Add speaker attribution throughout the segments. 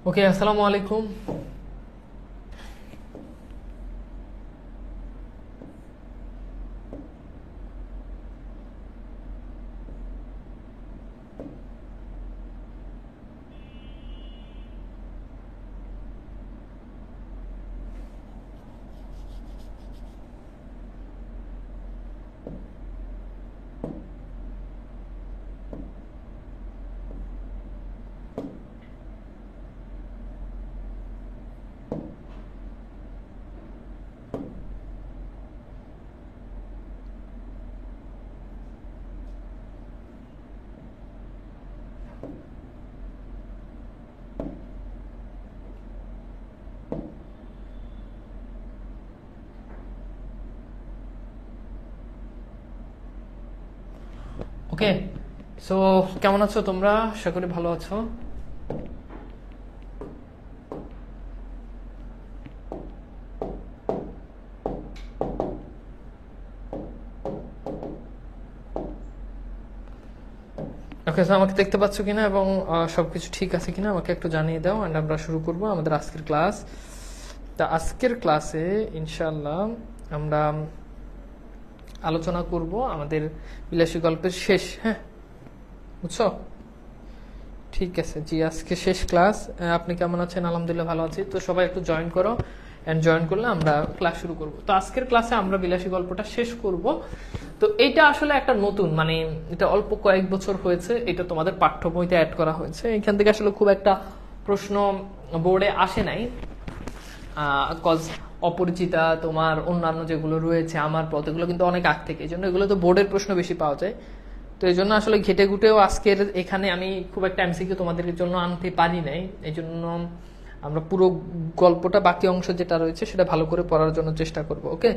Speaker 1: ওকে, আসসালামু আলাইকুম। ওকে, সো কেমন আছো তোমরা? আশা করি ভালো আছো। ওকে, সো আমাকে দেখতে পাচ্ছ কিনা এবং সবকিছু ঠিক আছে কিনা আমাকে একটু জানিয়ে দাও, এন্ড আমরা শুরু করব আমাদের আজকের ক্লাস। তা আজকের ক্লাসে ইনশাআল্লাহ আমরা আলোচনা করব আমাদের বিলাসী গল্পের শেষ। হ্যাঁ, বুঝছো? ঠিক আছে, জি, আজকে শেষ ক্লাস। আপনি কেমন আছেন? আলহামদুলিল্লাহ ভালো আছি। তো সবাই একটু জয়েন করো, এন্ড জয়েন করলে আমরা ক্লাস শুরু করব। তো আজকের ক্লাসে আমরা বিলাসী গল্পটা শেষ করব। তো এটা আসলে একটা নতুন, মানে এটা অল্প কয়েক বছর হয়েছে, এটা তোমাদের পাঠ্য বইতে অ্যাড করা হয়েছে। এখান থেকে আসলে খুব একটা প্রশ্ন বোর্ডে আসে নাই, কজ অপরিচিতা তোমার অন্যান্য যেগুলো রয়েছে আমার পথ, এগুলো কিন্তু অনেক আগ থেকে, এই জন্য এগুলো তো বোর্ডের প্রশ্ন বেশি পাওয়া যায়। তো এই জন্য আসলে ঘেটে ঘুটেও আজকের এখানে আমি খুব একটা এমসিকিউ তোমাদের জন্য আনতে পারি নাই। এই জন্য আমরা পুরো গল্পটা, বাকি অংশ যেটা রয়েছে সেটা ভালো করে পড়ার জন্য চেষ্টা করব। ওকে,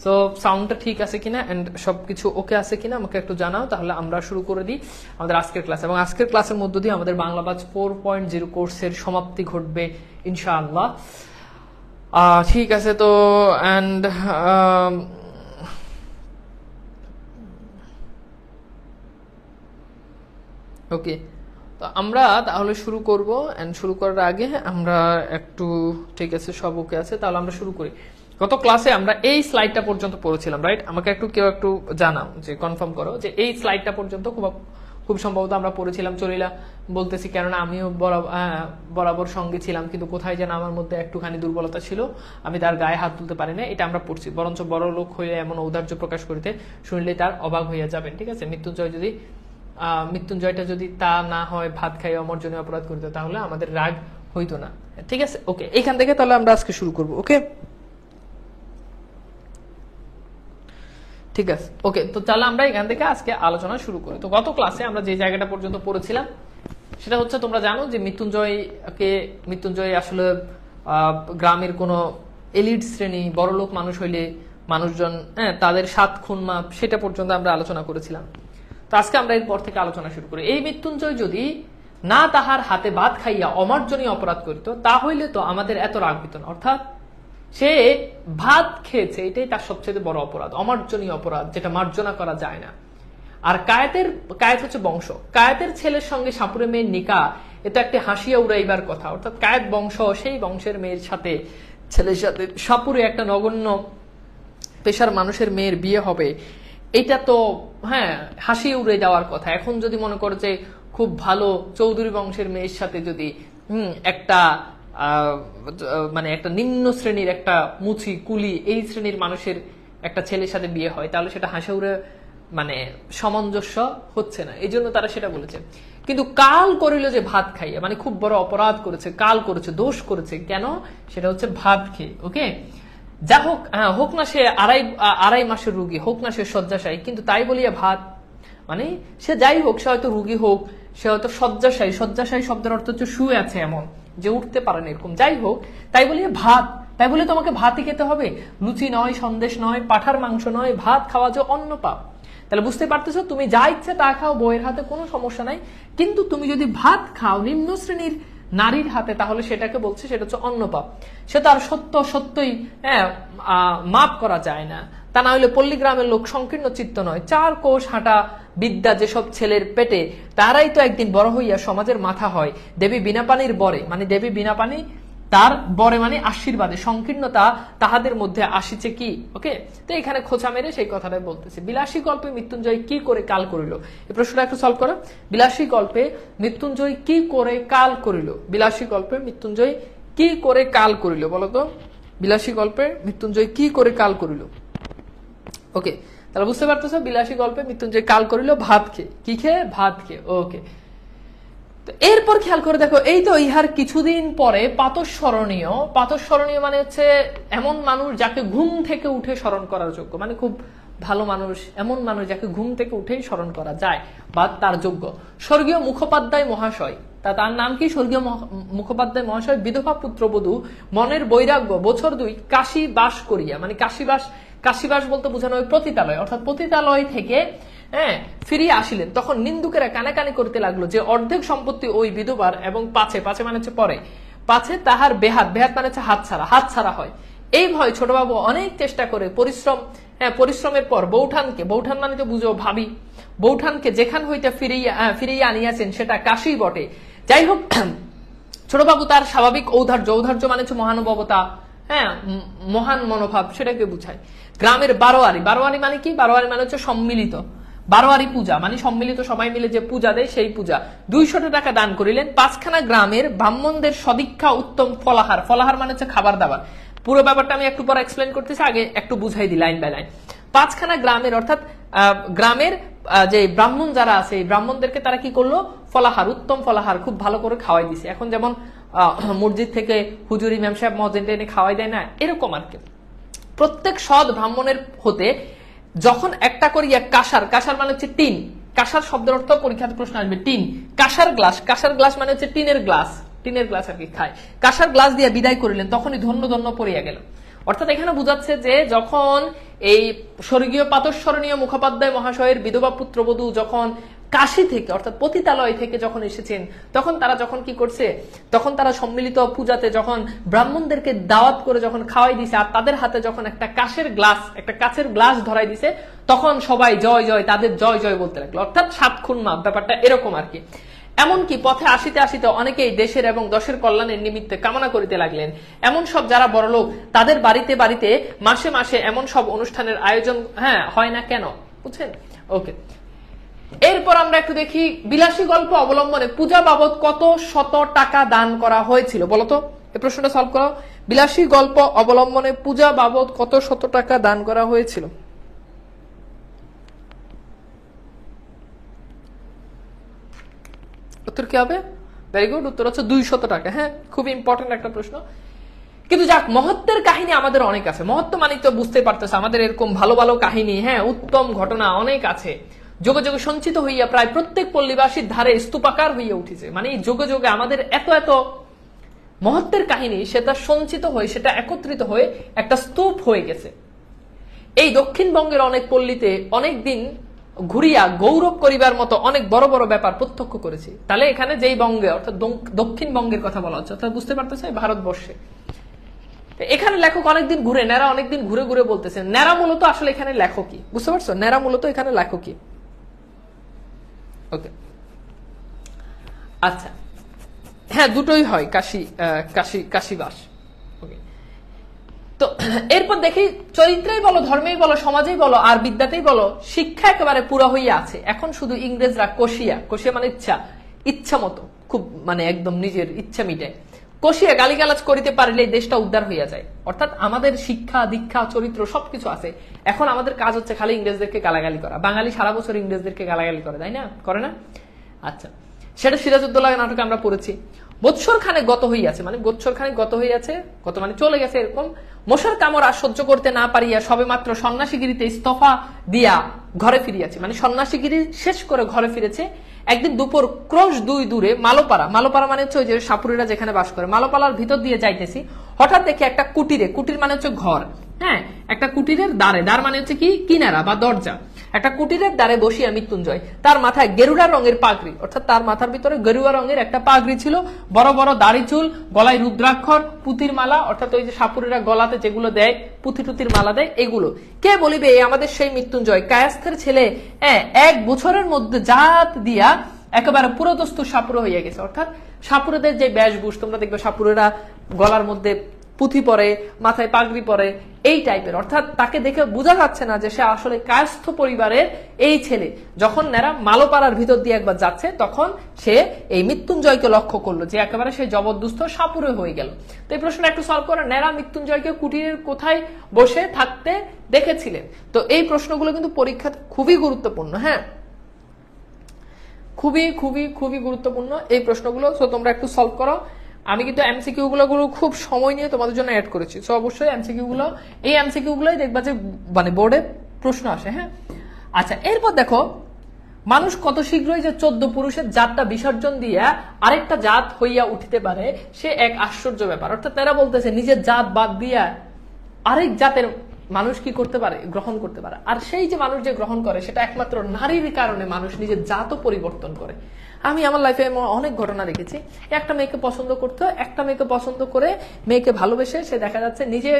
Speaker 1: সো সাউন্ডটা ঠিক আছে কিনা এন্ড সবকিছু ওকে আছে কিনা আমাকে একটু জানাও, তাহলে আমরা শুরু করে দিই আমাদের আজকের ক্লাস। এবং আজকের ক্লাসের মধ্য দিয়ে আমাদের বাংলা ব্যাচ 4.0 কোর্সের সমাপ্তি ঘটবে ইনশাআল্লাহ। ঠিক আছে, তো অ্যান্ড ওকে, তো আমরা তাহলে শুরু করব। এন্ড শুরু করার আগে আমরা একটু, ঠিক আছে, সব ওকে আছে, তাহলে আমরা শুরু করি। গত ক্লাসে আমরা এই স্লাইডটা পর্যন্ত পড়েছিলাম, রাইট? আমাকে একটু কেউ একটু জানাও, যে কনফার্ম করো যে এই স্লাইডটা পর্যন্ত খুব সম্ভবত আমরা পড়েছিলাম। চলিলা বলতেছি, কেননা আমিও বরাবর সঙ্গে ছিলাম, কিন্তু কোথায় যেন আমার মধ্যে একটুখানি দুর্বলতা ছিল, আমি তার গায়ে হাত তুলতে পারি না। এটা আমরা পড়ছি। বরঞ্চ বড় লোক হয়ে এমন ঔদার্য প্রকাশ করিতে শুনলে তার অবাক হইয়া যাবেন। ঠিক আছে, মৃত্যুঞ্জয়টা যদি তা না হয় ভাত খাই অমর্জনীয় অপরাধ করতে, তাহলে আমাদের রাগ হইতো না। ঠিক আছে, ওকে, এখান থেকে তাহলে আমরা আজকে শুরু করব। ওকে, ঠিক আছে, ওকে, তো তাহলে আমরা এখান থেকে আজকে আলোচনা শুরু করি। তো গত ক্লাসে আমরা যে জায়গাটা পর্যন্ত পড়েছিলাম সেটা হচ্ছে, তোমরা জানো যে মৃত্যুঞ্জয় আসলে গ্রামের কোনো এলিট শ্রেণী, বড়লোক মানুষ হইলে মানুষজন, তাদের 7 খুন মাপ, সেটা পর্যন্ত আমরা আলোচনা করেছিলাম। তো আজকে আমরা এরপর থেকে আলোচনা শুরু করি। এই মৃত্যুঞ্জয় যদি না তাহার হাতে ভাত খাইয়া অমার্জনীয় অপরাধ করিত, তা হইলে তো আমাদের এত রাগ হইত না। অর্থাৎ সে ভাত খেয়েছে, এটাই তার সবচেয়ে বড় অপরাধ, অমার্জনীয় অপরাধ, যেটা মার্জনা করা যায় না। আর কায়েত হচ্ছে বংশ, কায়েতের ছেলের সঙ্গে সাপুরে মেয়ের নিকা, এটা একটি হাসিয়া উড়াইবার কথা। অর্থাৎ কায়েত বংশ, সেই বংশের মেয়ের সাথে, ছেলের সাথে সাপুরে একটা নগণ্য পেশার মানুষের মেয়ের বিয়ে হবে, এটা তো হাসি উড়ে যাওয়ার কথা। এখন যদি মনে করো যে খুব ভালো চৌধুরী বংশের মেয়ের সাথে যদি একটা মানে একটা নিম্ন শ্রেণীর একটা মুচি কুলি এই শ্রেণীর মানুষের একটা ছেলের সাথে বিয়ে হয়, তাহলে সেটা হাসি উড়ে মানে সামঞ্জস্য হচ্ছে না। এই জন্য তারা সেটা বলেছে। কিন্তু কাল করিল যে ভাত খাইয়া, মানে খুব বড় অপরাধ করেছে, কাল করেছে, দোষ করেছে। কেন? সেটা হচ্ছে ভাত খেয়ে। ওকে, যা হোক, হোক না সে আড়াই মাসের রুগী, হোক না সে শয্যাশায়ী, কিন্তু তাই বলিয়া ভাত, মানে সে যাই হোক, সে হয়তো রুগী হোক, সে হয়তো শয্যাশায়ী, শয্যাশায়ী শব্দের অর্থ হচ্ছে শুয়ে আছে এমন, যে উঠতে পারে না এরকম, যাই হোক, তাই বলিয়া ভাত, তাই বলে তোমাকে ভাতই খেতে হবে? লুচি নয়, সন্দেশ নয়, পাঠার মাংস নয়, ভাত খাওয়া যে অন্ন পাপ। তাহলে বুঝতে পারতেছো, তুমি যা ইচ্ছে তা খাও, বইয়ের হাতে কোনো সমস্যা নাই, কিন্তু তুমি যদি ভাত খাও নিম্ন শ্রেণীর নারীর হাতে, তাহলে সেটাকে বলছে সেটা হচ্ছে অন্নপাপ। সে তার সত্যই মাপ করা যায় না। তা না হলে পল্লীগ্রামের লোক সংকীর্ণ চিত্ত নয়, 4 কোষ হাঁটা বিদ্যা যেসব ছেলের পেটে, তারাই তো একদিন বড় হইয়া সমাজের মাথা হয়। দেবী বিনা পানির বরে, মানে দেবী বিনা পানি তার বরে মানে আশীর্বাদে, সংকীর্ণতা তাহাদের মধ্যে আসিছে কি। ওকে, তো এখানে খোঁচা মেরে সেই কথাটাই বলতেছে। বিলাসী গল্পে মৃত্যুঞ্জয় কি করে কাল করিল, এই প্রশ্নটা একটু সলভ করো। বিলাসী গল্পে মৃত্যুঞ্জয় কি করে কাল করিল, বিলাসী গল্পে মৃত্যুঞ্জয় কি করে কাল করিল, বলতো। বিলাসী গল্পে মৃত্যুঞ্জয় কি করে কাল করিল। ওকে, তাহলে বুঝতে পারতেছো, বিলাসী গল্পে মৃত্যুঞ্জয় কাল করিল ভাত খেয়ে। কি খেয়ে? ভাত খেয়ে। ওকে, এরপর খেয়াল করে দেখো, এই তো ইহার কিছুদিন পরে প্রাতঃস্মরণীয়। প্রাতঃস্মরণীয় মানে হচ্ছে এমন মানুষ যাকে ঘুম থেকে উঠে স্মরণ করার যোগ্য, মানে খুব ভালো মানুষ, এমন মানুষ যাকে ঘুম থেকে উঠেই স্মরণ করা যায় বা তার যোগ্য। স্বর্গীয় মুখোপাধ্যায় মহাশয়, তার নাম কি? স্বর্গীয় মুখোপাধ্যায় মহাশয় বিধবা পুত্রবধূ মনের বৈরাগ্য বছর 2 কাশী বাস করিয়া, মানে কাশীবাস বলতে বোঝানো হয় পতিতালয়, অর্থাৎ পতিতালয় থেকে ফিরিয়ে আসিলেন। তখন নিন্দুকেরা কানাকানি করতে লাগলো যে অর্ধেক সম্পত্তি ওই বিধবার এবং পাছে মানে হচ্ছে পরে, পাছে তাহার বেহাত মানে হচ্ছে হাতছাড়া হয়। এই ভয় ছোটবাবু অনেক চেষ্টা করে পরিশ্রমের পর বৌঠান মানে তো বুঝো ভাবি, বৌঠানকে যেখান হইতে ফিরিয়ে আনিয়াছেন সেটা কাশী বটে। যাই হোক, ছোটবাবু তার স্বাভাবিক ঔদার্য মানে হচ্ছে মহানুভবতা, মহান মনোভাব, সেটাকে বুঝায়। গ্রামের বারোয়ারি মানে কি? বারোয়ারি মানে হচ্ছে সম্মিলিত, বারোয়ারি পূজা মানে সম্মিলিত, সবাই মিলে যে পূজা দেয় সেই পূজা। 200 টাকা দান করিলেন। 5খানা গ্রামের ব্রাহ্মণদের সদীক্ষা উত্তম ফলাহার মানে হচ্ছে খাবার দাবার। পুরো ব্যাপারটা আমি একটু পর এক্সপ্লেন করতেছি, আগে একটু বুঝাই দিই লাইন বাই লাইন। 5খানা গ্রামের, অর্থাৎ গ্রামের যে ব্রাহ্মণ যারা আছে, এই ব্রাহ্মণদেরকে তারা কি করলো? ফলাহার, উত্তম ফলাহার খুব ভালো করে খাওয়াই দিছে। এখন যেমন মসজিদ থেকে হুজুরি ম্যাম সাহেব মজেন্টে এনে খাওয়াই দেয় না, এরকম আর কি। প্রত্যেক সৎ ব্রাহ্মণের হতে যখন একটা করিয়া কাঁসার মানে হচ্ছে টিন, কাঁসার শব্দের অর্থ পরীক্ষাতে প্রশ্ন আসবে টিন, কাঁসার গ্লাস মানে হচ্ছে টিনের গ্লাস আর কি খায়, কাঁসার গ্লাস দিয়ে বিদায় করিলেন। তখনই ধন্য পড়িয়া গেল। অর্থাৎ এখানে বুঝাচ্ছে যে যখন এই স্বর্গীয় প্রাতঃস্মরণীয় মুখোপাধ্যায় মহাশয়ের বিধবা পুত্রবধূ যখন কাশী থেকে, অর্থাৎ পতিতালয় থেকে যখন এসেছেন, তখন তারা যখন কি করছে, তখন তারা সম্মিলিত পূজাতে যখন ব্রাহ্মণদেরকে দাওয়াত করে যখন খাওয়াই দিছে, আর তাদের হাতে যখন একটা কাচের গ্লাস ধরাই দিছে, তখন সবাই জয় জয়, তাদের জয় জয় বলতে লাগলো। অর্থাৎ 7 খুন মাপ, ব্যাপারটা এরকম আর কি। এমনকি পথে আসিতে অনেকেই দেশের এবং দশের কল্যাণের নিমিত্তে কামনা করিতে লাগলেন। এমন সব যারা বড়লোক, তাদের বাড়িতে মাসে এমন সব অনুষ্ঠানের আয়োজন হয় না কেন, বুঝছেন? ওকে, এরপর আমরা একটু দেখি বিলাসী গল্প অবলম্বনে পূজা বাবদ কত শত টাকা দান করা হয়েছিল, বলতো। এই প্রশ্নটা সলভ করো। বিলাসী গল্প অবলম্বনে পূজা বাবদ কত শত টাকা দান করা হয়েছিল? উত্তর কি হবে? ভেরি গুড, উত্তর হচ্ছে 200 টাকা। খুব ইম্পর্টেন্ট একটা প্রশ্ন। কিন্তু যাক, মহত্বের কাহিনী আমাদের অনেক আছে। মহত্ব মানে তো বুঝতে পারতেছে, আমাদের এরকম ভালো ভালো কাহিনী, উত্তম ঘটনা অনেক আছে। যোগে যোগে সঞ্চিত হইয়া প্রায় প্রত্যেক পল্লীবাসীর ধারে স্তূপাকার হইয়া উঠেছে। মানে যোগে যোগে আমাদের এত মহত্বের কাহিনী, সেটা সঞ্চিত হয়ে, সেটা একত্রিত হয়ে একটা স্তূপ হয়ে গেছে। এই দক্ষিণবঙ্গের অনেক পল্লীতে অনেক দিন ঘুরিয়া গৌরব করিবার মতো অনেক বড় বড় ব্যাপার প্রত্যক্ষ করেছি। তাহলে এখানে যেই বঙ্গে, অর্থাৎ দক্ষিণবঙ্গের কথা বলা হচ্ছে, অর্থাৎ বুঝতে পারতেছে ভারতবর্ষে। এখানে লেখক অনেকদিন ঘুরে, ন্যাড়া অনেকদিন ঘুরে ঘুরে বলতেছেন। ন্যাড়া মূলত আসলে এখানে লেখকই, বুঝতে পারছো? ন্যাড়া মূলত এখানে লেখকই। ওকে, আচ্ছা, দুটোই হয়, কাশীবাস। ওকে, তো এরপর দেখি চরিত্রেই বলো, ধর্মেই বলো, সমাজেই বলো, আর বিদ্যাতেই বলো, শিক্ষা একেবারে পুরো হইয়া আছে। এখন শুধু ইংরেজরা কষিয়া মানে ইচ্ছা মতো, খুব মানে একদম নিজের ইচ্ছা মিটায় কষিয়া গালিগালাজ করিতে পারলে দেশটা উদ্ধার হইয়া যায়। অর্থাৎ আমাদের শিক্ষা দীক্ষা চরিত্র সবকিছু আছে। এখন আমাদের কাজ হচ্ছে খালি ইংরেজদেরকে গালাগালি করা। বাঙালি সারা বছর ইংরেজদেরকে গালাগালি করে, তাই না? করে না? আচ্ছা, সেটা সিরাজউদ্দৌলা নাটকে আমরা পড়েছি। বৎসর খানে গত হইয়াছে, মানে বৎসর খানে গত হইয়াছে, গত মানে চলে গেছে, এরকম। মশার কামড় আর সহ্য করতে না পারিয়া সবে মাত্র সন্ন্যাসীগিরিতে ইস্তফা দিয়া ঘরে ফিরিয়াছে, মানে সন্ন্যাসীগিরি শেষ করে ঘরে ফিরেছে। একদিন দুপুর ক্রোশ 2 দূরে মালোপাড়া মানে হচ্ছে ওই যে সাপুরেরা যেখানে বাস করে, মালোপাড়ার ভিতর দিয়ে যাইতেছি। হঠাৎ দেখি একটা কুটির মানে হচ্ছে ঘর, একটা কুটিরের দ্বার মানে হচ্ছে কি কিনারা বা দরজা, একটা কুটিরের দ্বারে বসিয়া মৃত্যুঞ্জয়, তার মাথায় গেরুড়া রঙের পাগড়ি, অর্থাৎ তার মাথার ভিতরে গেরুয়া রঙের একটা পাগড়ি ছিল, বড় বড় দাড়ি চুল, গলায় রুদ্রাক্ষর, পুঁতির মালা, অর্থাৎ ওই যে সাপুরেরা গলাতে যেগুলো দেয় পুঁথি টুতির মালা দেয় এগুলো। কে বলিবে আমাদের সেই মৃত্যুঞ্জয়, কায়াস্থের ছেলে, 1 বছরের মধ্যে জাত দিয়া একেবারে পুরোদস্তুর সাপুর হইয়া গেছে। অর্থাৎ সাপুরেদের যে বেশভূষ, তোমরা দেখবে সাপুরেরা গলার মধ্যে পুঁথি পরে, মাথায় পাগড়ি পরে, এই টাইপের। অর্থাৎ তাকে দেখে বোঝা যাচ্ছে না যে সে আসলে কায়স্থ পরিবারের এই ছেলে। যখন নেরা মালোপাড়ার ভিতর দিয়ে একবার যাচ্ছে তখন সে এই মৃত্যুঞ্জয়কে লক্ষ্য করলো যে একেবারে সে জবরদস্ত সাপুরে হয়ে গেল। তো এই প্রশ্নটা একটু সলভ করে, নেরা মৃত্যুঞ্জয়কে কুটিরের কোথায় বসে থাকতে দেখেছিলেন? তো এই প্রশ্নগুলো কিন্তু পরীক্ষাতে খুবই গুরুত্বপূর্ণ। হ্যাঁ, খুবই খুবই খুবই গুরুত্বপূর্ণ এই প্রশ্নগুলো। সো তোমরা একটু সলভ করো। আমি কিন্তু এমসিকিউ গুলো খুব সময় নিয়ে তোমাদের জন্য অ্যাড করেছি। সো অবশ্যই এমসিকিউ গুলো, এই এমসিকিউ গুলোই দেখবা যে মানে বোর্ডে প্রশ্ন আসে। হ্যাঁ, আচ্ছা, এরপর দেখো মানুষ কত শীঘ্রই যে 14 পুরুষের জাতটা বিসর্জন দিয়া আরেকটা জাত হইয়া উঠিতে পারে, সে এক আশ্চর্য ব্যাপার। অর্থাৎ তারা বলতেছে নিজের জাত বাদ দিয়া আরেক জাতের মানুষ কি করতে পারে, গ্রহণ করতে পারে। আর সেই যে মানুষ যে গ্রহণ করে সেটা একমাত্র নারীর কারণে মানুষ নিজের জাতও পরিবর্তন করে। আমি আমার লাইফে অনেক ঘটনা দেখেছি, একটা মেয়েকে পছন্দ করতো, একটা মেয়েকে পছন্দ করে মেয়েকে ভালোবেসে সে দেখা যাচ্ছে নিজে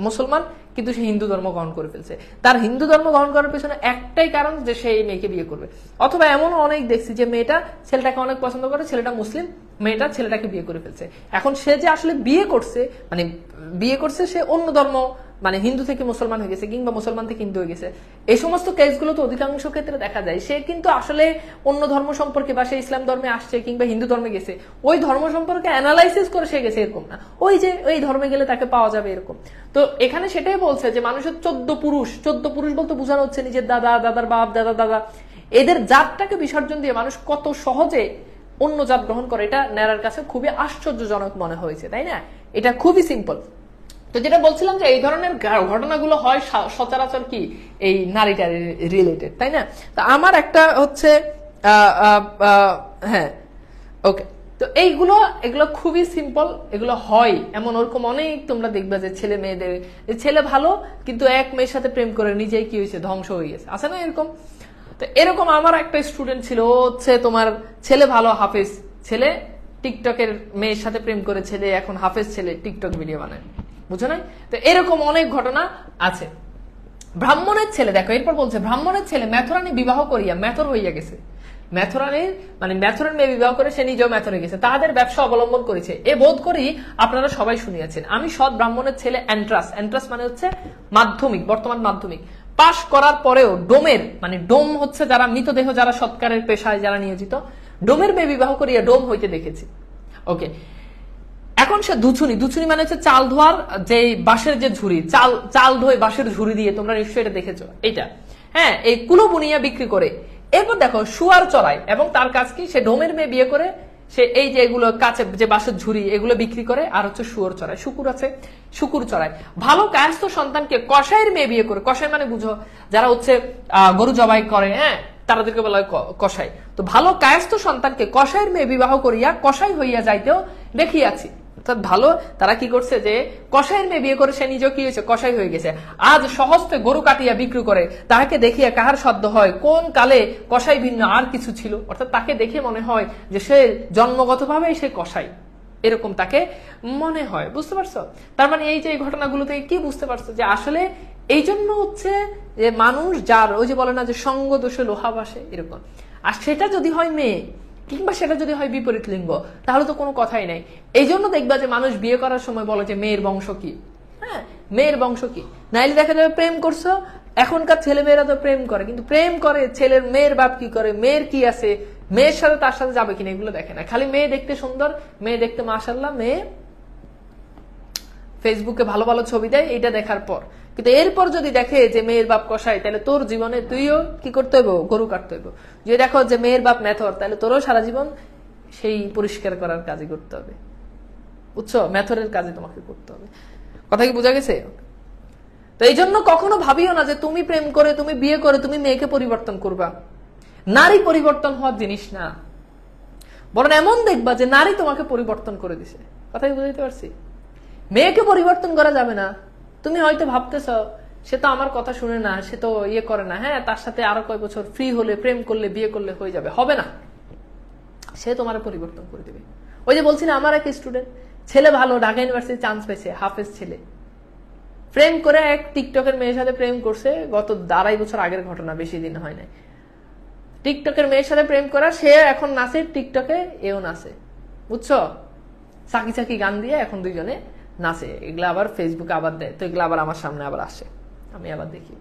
Speaker 1: মুসলমান কিন্তু সে হিন্দু ধর্ম গ্রহণ করে ফেলছে। তার হিন্দু ধর্ম গ্রহণ করার পেছনে একটাই কারণ যে সে এই মেয়েকে বিয়ে করবে। অথবা এমনও অনেক দেখছি যে মেয়েটা ছেলেটাকে অনেক পছন্দ করে, ছেলেটা মুসলিম, মেয়েটা ছেলেটাকে বিয়ে করে ফেলছে। এখন সে যে আসলে বিয়ে করছে সে অন্য ধর্ম, মানে হিন্দু থেকে মুসলমান হয়ে গেছে কিংবা মুসলমান থেকে হিন্দু হয়ে গেছে। এই সমস্ত কেসগুলো তো অধিকাংশ ক্ষেত্রে দেখা যায় সে কিন্তু আসলে অন্য ধর্ম সম্পর্কে, বা সে ইসলাম ধর্মে আসছে কিংবা হিন্দু ধর্মে গেছে, ওই ধর্ম সম্পর্কে অ্যানালাইসিস করে সে গেছে এরকম না, ওই যে ওই ধর্মে গেলে তাকে পাওয়া যাবে এরকম। তো এখানে সেটাই বলছে যে মানুষের 14 পুরুষ বলতে বোঝানো হচ্ছে নিজের দাদা, দাদার বাপ, দাদা, এদের জাতটাকে বিসর্জন দিয়ে মানুষ কত সহজে অন্য জাত গ্রহণ করে, এটা নেরার কাছে খুবই আশ্চর্যজনক মনে হয়েছে, তাই না? এটা খুবই সিম্পল। তো যেটা বলছিলাম যে এই ধরনের ঘটনাগুলো হয় সচরাচর কি এই নারীটার রিলেটেড, তাই না? তো আমার একটা হচ্ছে হ্যাঁ, ওকে, তো এগুলো খুবই সিম্পল, এগুলো হয় এমন ওরকম অনেক তোমরা দেখবে যে ছেলে মেয়েদের, ছেলে ভালো কিন্তু এক মেয়ের সাথে প্রেম করে নিজেই কি হয়েছে, ধ্বংস হয়ে গেছে, আছে না এরকম? তো এরকম আমার একটা স্টুডেন্ট ছিল, হচ্ছে তোমার ছেলে ভালো হাফেজ, ছেলে টিকটকের মেয়ের সাথে প্রেম করে ছেলে এখন হাফেজ ছেলে টিকটক ভিডিও বানায়, বুঝো নাই? তো এরকম অনেক ঘটনা আছে। ব্রাহ্মণের ছেলে, দেখো এরপর বলছে ব্রাহ্মণের ছেলে মেথরানি বিবাহ করিয়া মেথর হইয়া গেছে। মেথরানির মানে মেথরের মেয়ে বিবাহ করে সে নিজেও মেথরে গেছে, তাদের ব্যবসা অবলম্বন করেছে। এ বোধ করি আপনারা সবাই শুনিয়েছেন। আমি সৎ ব্রাহ্মণের ছেলে এন্ট্রাস মানে হচ্ছে মাধ্যমিক, বর্তমান মাধ্যমিক পাশ করার পরেও ডোমের মানে ডোম হচ্ছে যারা মৃতদেহ, যারা সৎকারের পেশায় যারা নিয়োজিত, ডোমের মেয়ে বিবাহ করিয়া ডোম হইতে দেখেছি। ওকে, এখন সে দুছুনি মানে হচ্ছে চাল ধোয়ার যে বাঁশের যে ঝুড়ি, চাল ধোয় বাঁশের ঝুড়ি দিয়ে, তোমরা নিশ্চয়ই এটা দেখেছো এটা। হ্যাঁ, এই কুলো বুনিয়া বিক্রি করে। এরপর দেখো শুয়ার চড়ায়, এবং তার কাজ কি, সে ডোমের মেয়ে বিয়ে করে সে এই যে এগুলো কাছে যে বাঁশের ঝুড়ি এগুলো বিক্রি করে, আর হচ্ছে শুয়োর চড়ায়, শুকুর আছে শুকুর চড়ায়। ভালো কায়স্থ সন্তানকে কসাইয়ের মেয়ে বিয়ে করে, কসাই মানে বুঝো যারা হচ্ছে গরু জবাই করে, হ্যাঁ তাদেরকে বলা হয় কসাই। তো ভালো কায়স্থ সন্তানকে কসাইয়ের মেয়ে বিবাহ করিয়া কসাই হইয়া যাইতেও দেখিয়াছি। অর্থাৎ ভালো তারা কি করছে যে কসাইয়ের মেয়ে বিয়ে করে সে নিজেও কি হয়েছে, কসাই হয়ে গেছে। আজ সহস্তে গরু কাটিয়া বিক্রি করে, তাহাকে দেখিয়া কাহার সদ্য হয় কোন কালে কসাই ভিন্ন আর কিছু ছিল। অর্থাৎ তাকে দেখে মনে হয় যে সে জন্মগতভাবে সে কসাই, এরকম তাকে মনে হয়। বুঝতে পারছো? তার মানে এই যে এই ঘটনাগুলো থেকে কি বুঝতে পারছো যে আসলে এই জন্য হচ্ছে যে মানুষ যার ওই যে বলে না যে সঙ্গ দোষে লোহা বাসে, এরকম। আর সেটা যদি হয় মেয়ে কিংবা সেটা যদি হয় বিপরীত লিঙ্গ, তাহলে তো কোনো কথাই নাই। এই জন্য দেখবা যে মানুষ বিয়ে করার সময় বলে যে মেয়ের বংশ কি, হ্যাঁ মেয়ের বংশ কি, নাইলে দেখা যাবে প্রেম করছো। এখনকার ছেলে মেয়েরা তো প্রেম করে, কিন্তু প্রেম করে ছেলের মেয়ের বাপ কি করে, মেয়ের কি আছে, মেয়ের সাথে তার সাথে যাবে কিনা এগুলো দেখে না। খালি মেয়ে দেখতে সুন্দর, মেয়ে দেখতে মাশাআল্লাহ, মেয়ে ফেসবুকে ভালো ভালো ছবি দেয়, এটা দেখার পর। কিন্তু এরপর যদি দেখে যে মেয়ের বাপ কসাই, তাহলে তোর জীবনে তুইও কি করতে হইব, গরু কাটতে হইব। যদি দেখো যে মেয়ের বাপ মেথর, তাহলে তোরও সারা জীবন সেই পরিষ্কার করার কাজই করতে হবে, বুঝছো? মেথরের কাজে তোমাকে করতে হবে। কথা কি বোঝা গেছে? তো এই জন্য কখনো ভাবিও না যে তুমি প্রেম করে, তুমি বিয়ে করে তুমি মেয়েকে পরিবর্তন করবা। নারী পরিবর্তন হওয়ার জিনিস না, বরং এমন দেখবা যে নারী তোমাকে পরিবর্তন করে দিছে। কথা কি বুঝাইতে পারছি? মেয়েকে পরিবর্তন করা যাবে না। তুমি হয়তো ভাবতেছ সে তো আমার কথা শুনে না, সে তো ইয়ে করে না, হ্যাঁ তার সাথে আরো কয়েক বছর ফ্রি হলে, প্রেম করলে, বিয়ে করলে হয়ে যাবে, হবে না। সে তোমার পরিবর্তন করে দেবে। ওই যে বলছি না, আমার এক স্টুডেন্ট, ছেলে ভালো, ঢাকা ইউনিভার্সিটি চান্স পেয়েছে, হাফেজ ছেলে, প্রেম করে এক টিকটকের মেয়ের সাথে প্রেম করছে, গত 2.5 বছর আগের ঘটনা, বেশি দিন হয় নাই। টিকটকের মেয়ের সাথে প্রেম করা, সে এখন নাচে টিকটকে, এও নাচে, বুঝছো, চাকি চাকি গান দিয়ে এখন দুইজনে নাচে। এগুলা আবার ফেসবুকে আবার দেয়, তো এগুলো আবার আমার সামনে আবার আসে, আমি আবার দেখি।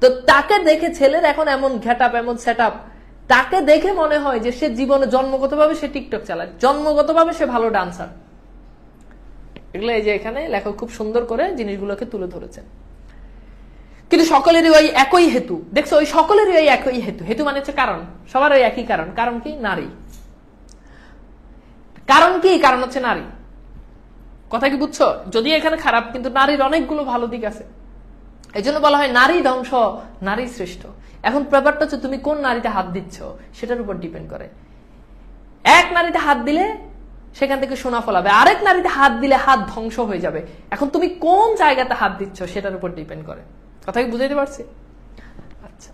Speaker 1: তো তাকে দেখে ছেলের এখন এমন ঘেট আপ, এমন সেট আপ, তাকে দেখে মনে হয় যে সে জীবনে জন্মগতভাবে সে টিকটক চালায়, জন্মগতভাবে সে ভালো ডান্সার। এগুলো এই যে এখানে লেখক খুব সুন্দর করে জিনিসগুলোকে তুলে ধরেছেন। কিন্তু সকলেরই ওই একই হেতু, দেখছো, ওই সকলেরই ওই একই হেতু। হেতু মানে হচ্ছে কারণ, সবার ওই একই কারণ। কারণ কি? নারী। কারণ কি? কারণ হচ্ছে নারী। কথা কি বুঝছো? যদি এখানে খারাপ, কিন্তু নারীর অনেকগুলো ভালো দিক আছে। এই জন্য বলা হয় নারী ধ্বংস, নারী শ্রেষ্ঠ। এখন ব্যাপারটা হচ্ছে তুমি কোন নারীতে হাত দিচ্ছ সেটার উপর ডিপেন্ড করে। এক নারীতে হাত দিলে সেখান থেকে সোনা ফলাবে, আরেক নারীতে হাত দিলে হাত ধ্বংস হয়ে যাবে। এখন তুমি কোন জায়গাতে হাত দিচ্ছ সেটার উপর ডিপেন্ড করে। কথা কি বুঝাইতে পারছি? আচ্ছা,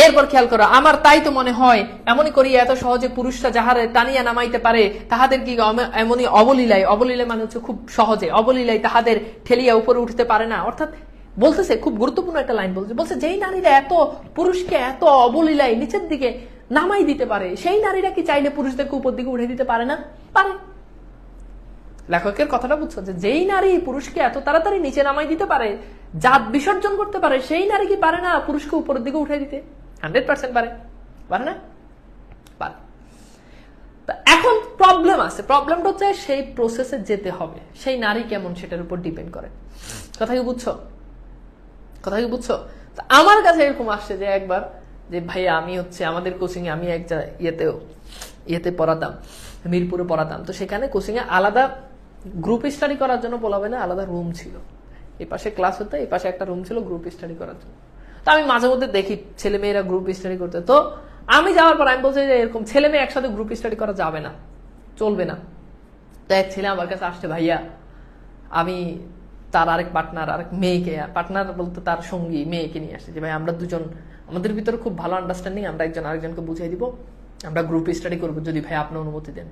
Speaker 1: এরপর খেয়াল করো, আমার তাই তো মনে হয় এমনই করি এত সহজে পুরুষরা যাহারে টানিয়া নামাইতে পারে, তাহাদের কি এমনই অবলীলায়, অবলীলায় মানে হচ্ছে খুব সহজে, অবলীলায় তাহাদের ঠেলিয়া উপরে উঠতে পারে না। অর্থাৎ বলতেছে, খুব গুরুত্বপূর্ণ একটা লাইন বলছে, যেই নারীরা এত পুরুষকে এত অবলীলায় নিচের দিকে নামাই দিতে পারে, সেই নারীরা কি চাইলে পুরুষদেরকে উপর দিকে উঠে দিতে পারে না? পারে। লেখকের কথাটা বুঝছো, যে যেই নারী পুরুষকে এত তাড়াতাড়ি নিচে নামাই দিতে পারে, জাত বিসর্জন করতে পারে, সেই নারী কি পারে না পুরুষকে উপরের দিকে উঠে দিতে? 100% পারে। পারে না? পারে। এখন প্রবলেম আছে, প্রবলেমটা হচ্ছে সেই প্রসেসে যেতে হবে, সেই নারী কেমন সেটার উপর ডিপেন্ড করে। কথা কি বুঝছো? কথা কি বুঝছো? আমার কাছে এরকম আসছে যে একবার, যে ভাইয়া আমি হচ্ছে আমাদের কোচিং এ, আমি এক ইয়েতে পড়াতাম, মিরপুরে পড়াতাম। তো সেখানে কোচিং এ আলাদা গ্রুপ স্টাডি করার জন্য বলাবে না, আলাদা রুম ছিল। এই পাশে ক্লাস হতো, এই পাশে একটা রুম ছিল গ্রুপ স্টাডি করার জন্য। তো আমি মাঝে মধ্যে দেখি ছেলে মেয়েরা গ্রুপ স্টাডি করতে। তো আমি যাওয়ার পর আমি বলছি যে এরকম ছেলে মেয়ে একসাথে গ্রুপ স্টাডি করা যাবে না, চলবে না। তো এক ছেলে আমার কাছে আসছে, ভাইয়া আমি তার আরেক পার্টনার, আরেক মেয়েকে, পার্টনার বলতে তার সঙ্গী মেয়েকে নিয়ে আসছে, যে ভাই আমরা দুজন, আমাদের ভিতরে খুব ভালো আন্ডারস্ট্যান্ডিং, আমরা একজন আরেকজনকে বুঝিয়ে দিব, আমরা গ্রুপ স্টাডি করবো যদি ভাই আপনি অনুমতি দেন।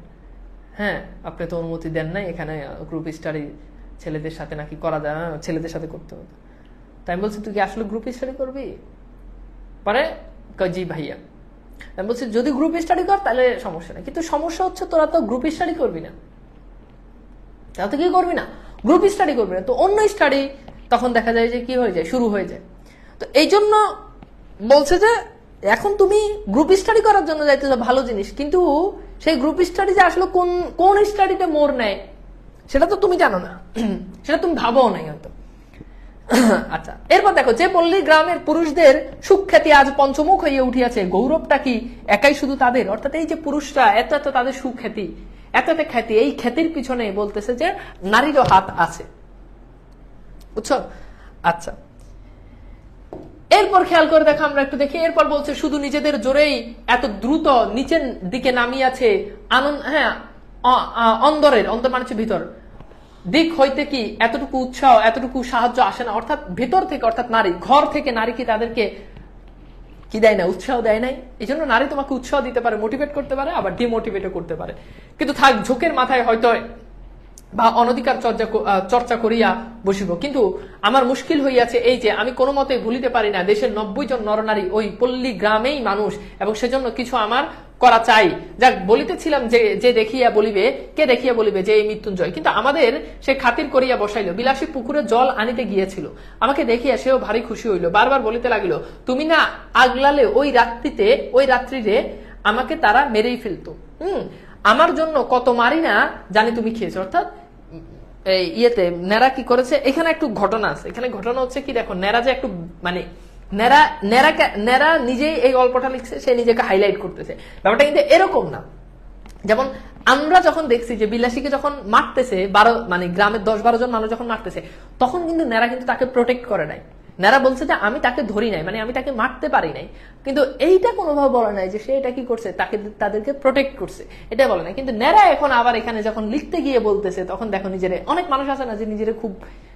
Speaker 1: হ্যাঁ, আপনি তো অনুমতি দেন নাই, এখানে গ্রুপ স্টাডি ছেলেদের সাথে নাকি করা যায়, ছেলেদের সাথে করতে হতো। তাই আমি বলছি তুই কি আসলে গ্রুপ স্টাডি করবি? পরে জি ভাইয়া। আমি বলছি যদি গ্রুপ স্টাডি কর তাহলে সমস্যা নেই, কিন্তু সমস্যা হচ্ছে তোরা তো গ্রুপ স্টাডি করবি না, তারা তো কি করবি না, গ্রুপ স্টাডি করবি না, তো অন্য স্টাডি তখন দেখা যায় যে কি হয়ে যায়, শুরু হয়ে যায়। তো এই জন্য বলছে যে এখন তুমি গ্রুপ স্টাডি করার জন্য যাইতেছো, ভালো জিনিস, কিন্তু সেই গ্রুপ স্টাডি যে আসলে কোন স্টাডিতে মোড় নেয় সেটা তো তুমি জানো না, সেটা তুমি ভাবও নাই হয়তো। আচ্ছা, এরপর দেখো, যে পল্লী গ্রামের পুরুষদের সুখ্যাতি আজ পঞ্চমুখ হয়ে উঠিয়াছে, গৌরবটা কি একাই শুধু তাদের? অর্থাৎ এই যে পুরুষরা এত এত তাদের সুখ্যাতি, এত এত খ্যাতি, এই খ্যাতির পিছনে বলতেছে যে নারীরও হাত আছে, বুঝছো? আচ্ছা, এরপর খেয়াল করে দেখো, আমরা একটু দেখি। এরপর বলছে শুধু নিজেদের জোরেই এত দ্রুত নিচের দিকে নামিয়াছে আনন্দ, হ্যাঁ অন্দরের, অন্তর মানে হচ্ছে ভিতর দিক হইতে কি এতটুকু উৎসাহ, এতটুকু সাহায্য আসে না? অর্থাৎ ভেতর থেকে, অর্থাৎ নারী ঘর থেকে নারী কি তাদেরকে কি দেয় না, উৎসাহ দেয় নাই? এই জন্য নারী তোমাকে উৎসাহ দিতে পারে, মোটিভেট করতে পারে, আবার ডিমোটিভেটও করতে পারে। কিন্তু থাক, ঝোঁকের মাথায় হয়তো বা অনধিকার চর্চা করিয়া বসিব, কিন্তু আমার মুশকিল হইয়াছে এই যে আমি কোনো মতে ভুলিতে পারি না দেশের 90 জন নরনারী ওই পল্লী গ্রামেই মানুষ, এবং সেজন্য কিছু আমার করা চাই। যাক, বলিতেছিলাম যে দেখিয়া বলিবে, কে দেখিয়া বলিবে যে এই মৃত্যুঞ্জয়, কিন্তু আমাদের সে খাতির করিয়া বসাইল, বিলাসী পুকুরে জল আনিতে গিয়েছিল, আমাকে দেখিয়া সেও ভারী খুশি হইল, বারবার বলিতে লাগিল তুমি না আগলালে ওই রাত্রিরে আমাকে তারা মেরেই ফেলতো, আমার জন্য কত মারি না জানি তুমি খেয়েছো। অর্থাৎ ইয়েতে নেরা কি করেছে, এখানে একটু ঘটনা আছে। এখানে ঘটনা হচ্ছে কি, দেখো নেরা যে একটু মানে নেরা নিজেই এই গল্পটা লিখছে, সে নিজেকে হাইলাইট করতেছে। ব্যাপারটা কিন্তু এরকম না, যেমন আমরা যখন দেখছি যে বিলাসীকে যখন মারতেছে, মানে গ্রামের 10-12 জন মানুষ যখন মারতেছে, তখন কিন্তু নেরা কিন্তু তাকে প্রোটেক্ট করে নাই। নেরা বলছে যে আমি তাকে ধরি নাই, মানে আমি তাকে মারতে পারি নাই, কিন্তু এইটা কোনোভাবে বলে নাই যে সে এটা কি করছে, তাদেরকে প্রোটেক্ট করছে, এটা বলে নাই। কিন্তু নেরা এখন আবার এখানে যখন লিখতে গিয়ে বলতেছে, তখন দেখো নিজেরে, অনেক মানুষ আছে না যে নিজেরে খুব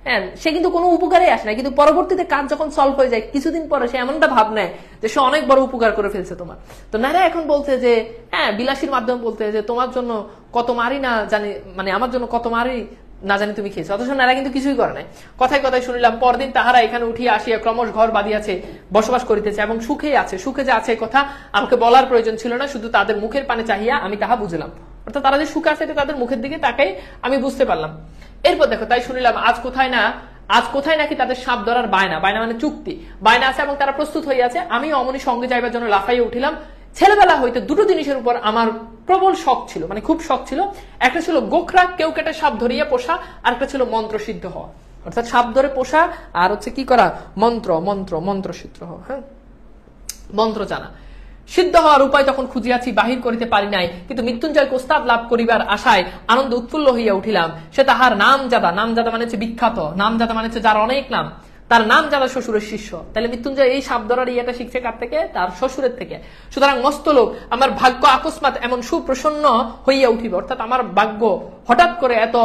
Speaker 1: হ্যাঁ, সে কিন্তু কোনো উপকারে আসে না, কিন্তু পরবর্তীতে কাজ যখন সলভ হয়ে যায় কিছুদিন পরে সে এমনটা ভাব নেয় যে সে অনেক বড় উপকার করে ফেলছে তোমার। তো নারা এখন বলছে যে হ্যাঁ, বিলাসীর মাধ্যমে বলতে যে তোমার জন্য কত মারি না জানি, মানে আমার জন্য কত মারি না জানি তুমি খেয়েছো, অথচ নারা কিন্তু কিছুই করে নাই। কথায় কথায় শুনিলাম পরদিন তাহারা এখানে উঠিয়া আসিয়া ক্রমশ ঘর বাঁধিয়াছে, বসবাস করিতেছে এবং সুখেই আছে। সুখে যে আছে কথা আমাকে বলার প্রয়োজন ছিল না, শুধু তাদের মুখের পানে চাহিয়া আমি তাহা বুঝলাম। অর্থাৎ তারা যে সুখে আছে এটা তাদের মুখের দিকে তাকাই আমি বুঝতে পারলাম। এরপর দেখো, তাই শুনিলাম আজ কোথায় নাকি তাদের সাপ ধরার বায়না, বায়না মানে চুক্তি, বায়না আছে এবং তারা প্রস্তুত হইয়াছে। আমি অমনি সঙ্গে যাইবার জন্য লাফাইয়া উঠিলাম। ছেলেবেলা হইতে দুটো জিনিসের উপর আমার প্রবল শখ ছিল, মানে খুব শখ ছিল। একটা ছিল গোখরা কেউ কেটে সাপ ধরিয়া পোষা, আর একটা ছিল মন্ত্র সিদ্ধ হওয়া, অর্থাৎ সাপ ধরে পোষা আর হচ্ছে কি করা, মন্ত্র সিদ্ধ হওয়া। হ্যাঁ, মন্ত্র জানা। সিদ্ধ হওয়ার উপায় তখন খুঁজিয়াছি, বাহির করিতে পারি নাই, কিন্তু মৃত্যুঞ্জয়কে ওস্তাদ লাভ করিবার আশায় আনন্দ উৎফুল্ল হইয়া উঠিলাম। সে তাহার নামজাদা মানে হচ্ছে বিখ্যাত, নামজাদা মানে হচ্ছে যার অনেক নাম, তার নামজাদা শ্বশুরের শিষ্য। তাহলে মৃত্যুঞ্জয় এই সাপ ধরার ইয়েটা শিখছে কার থেকে, তার শ্বশুরের থেকে। সুতরাং মস্ত লোক, আমার ভাগ্য আকস্মাৎ এমন সুপ্রসন্ন হইয়া উঠিবে, অর্থাৎ আমার ভাগ্য হঠাৎ করে এত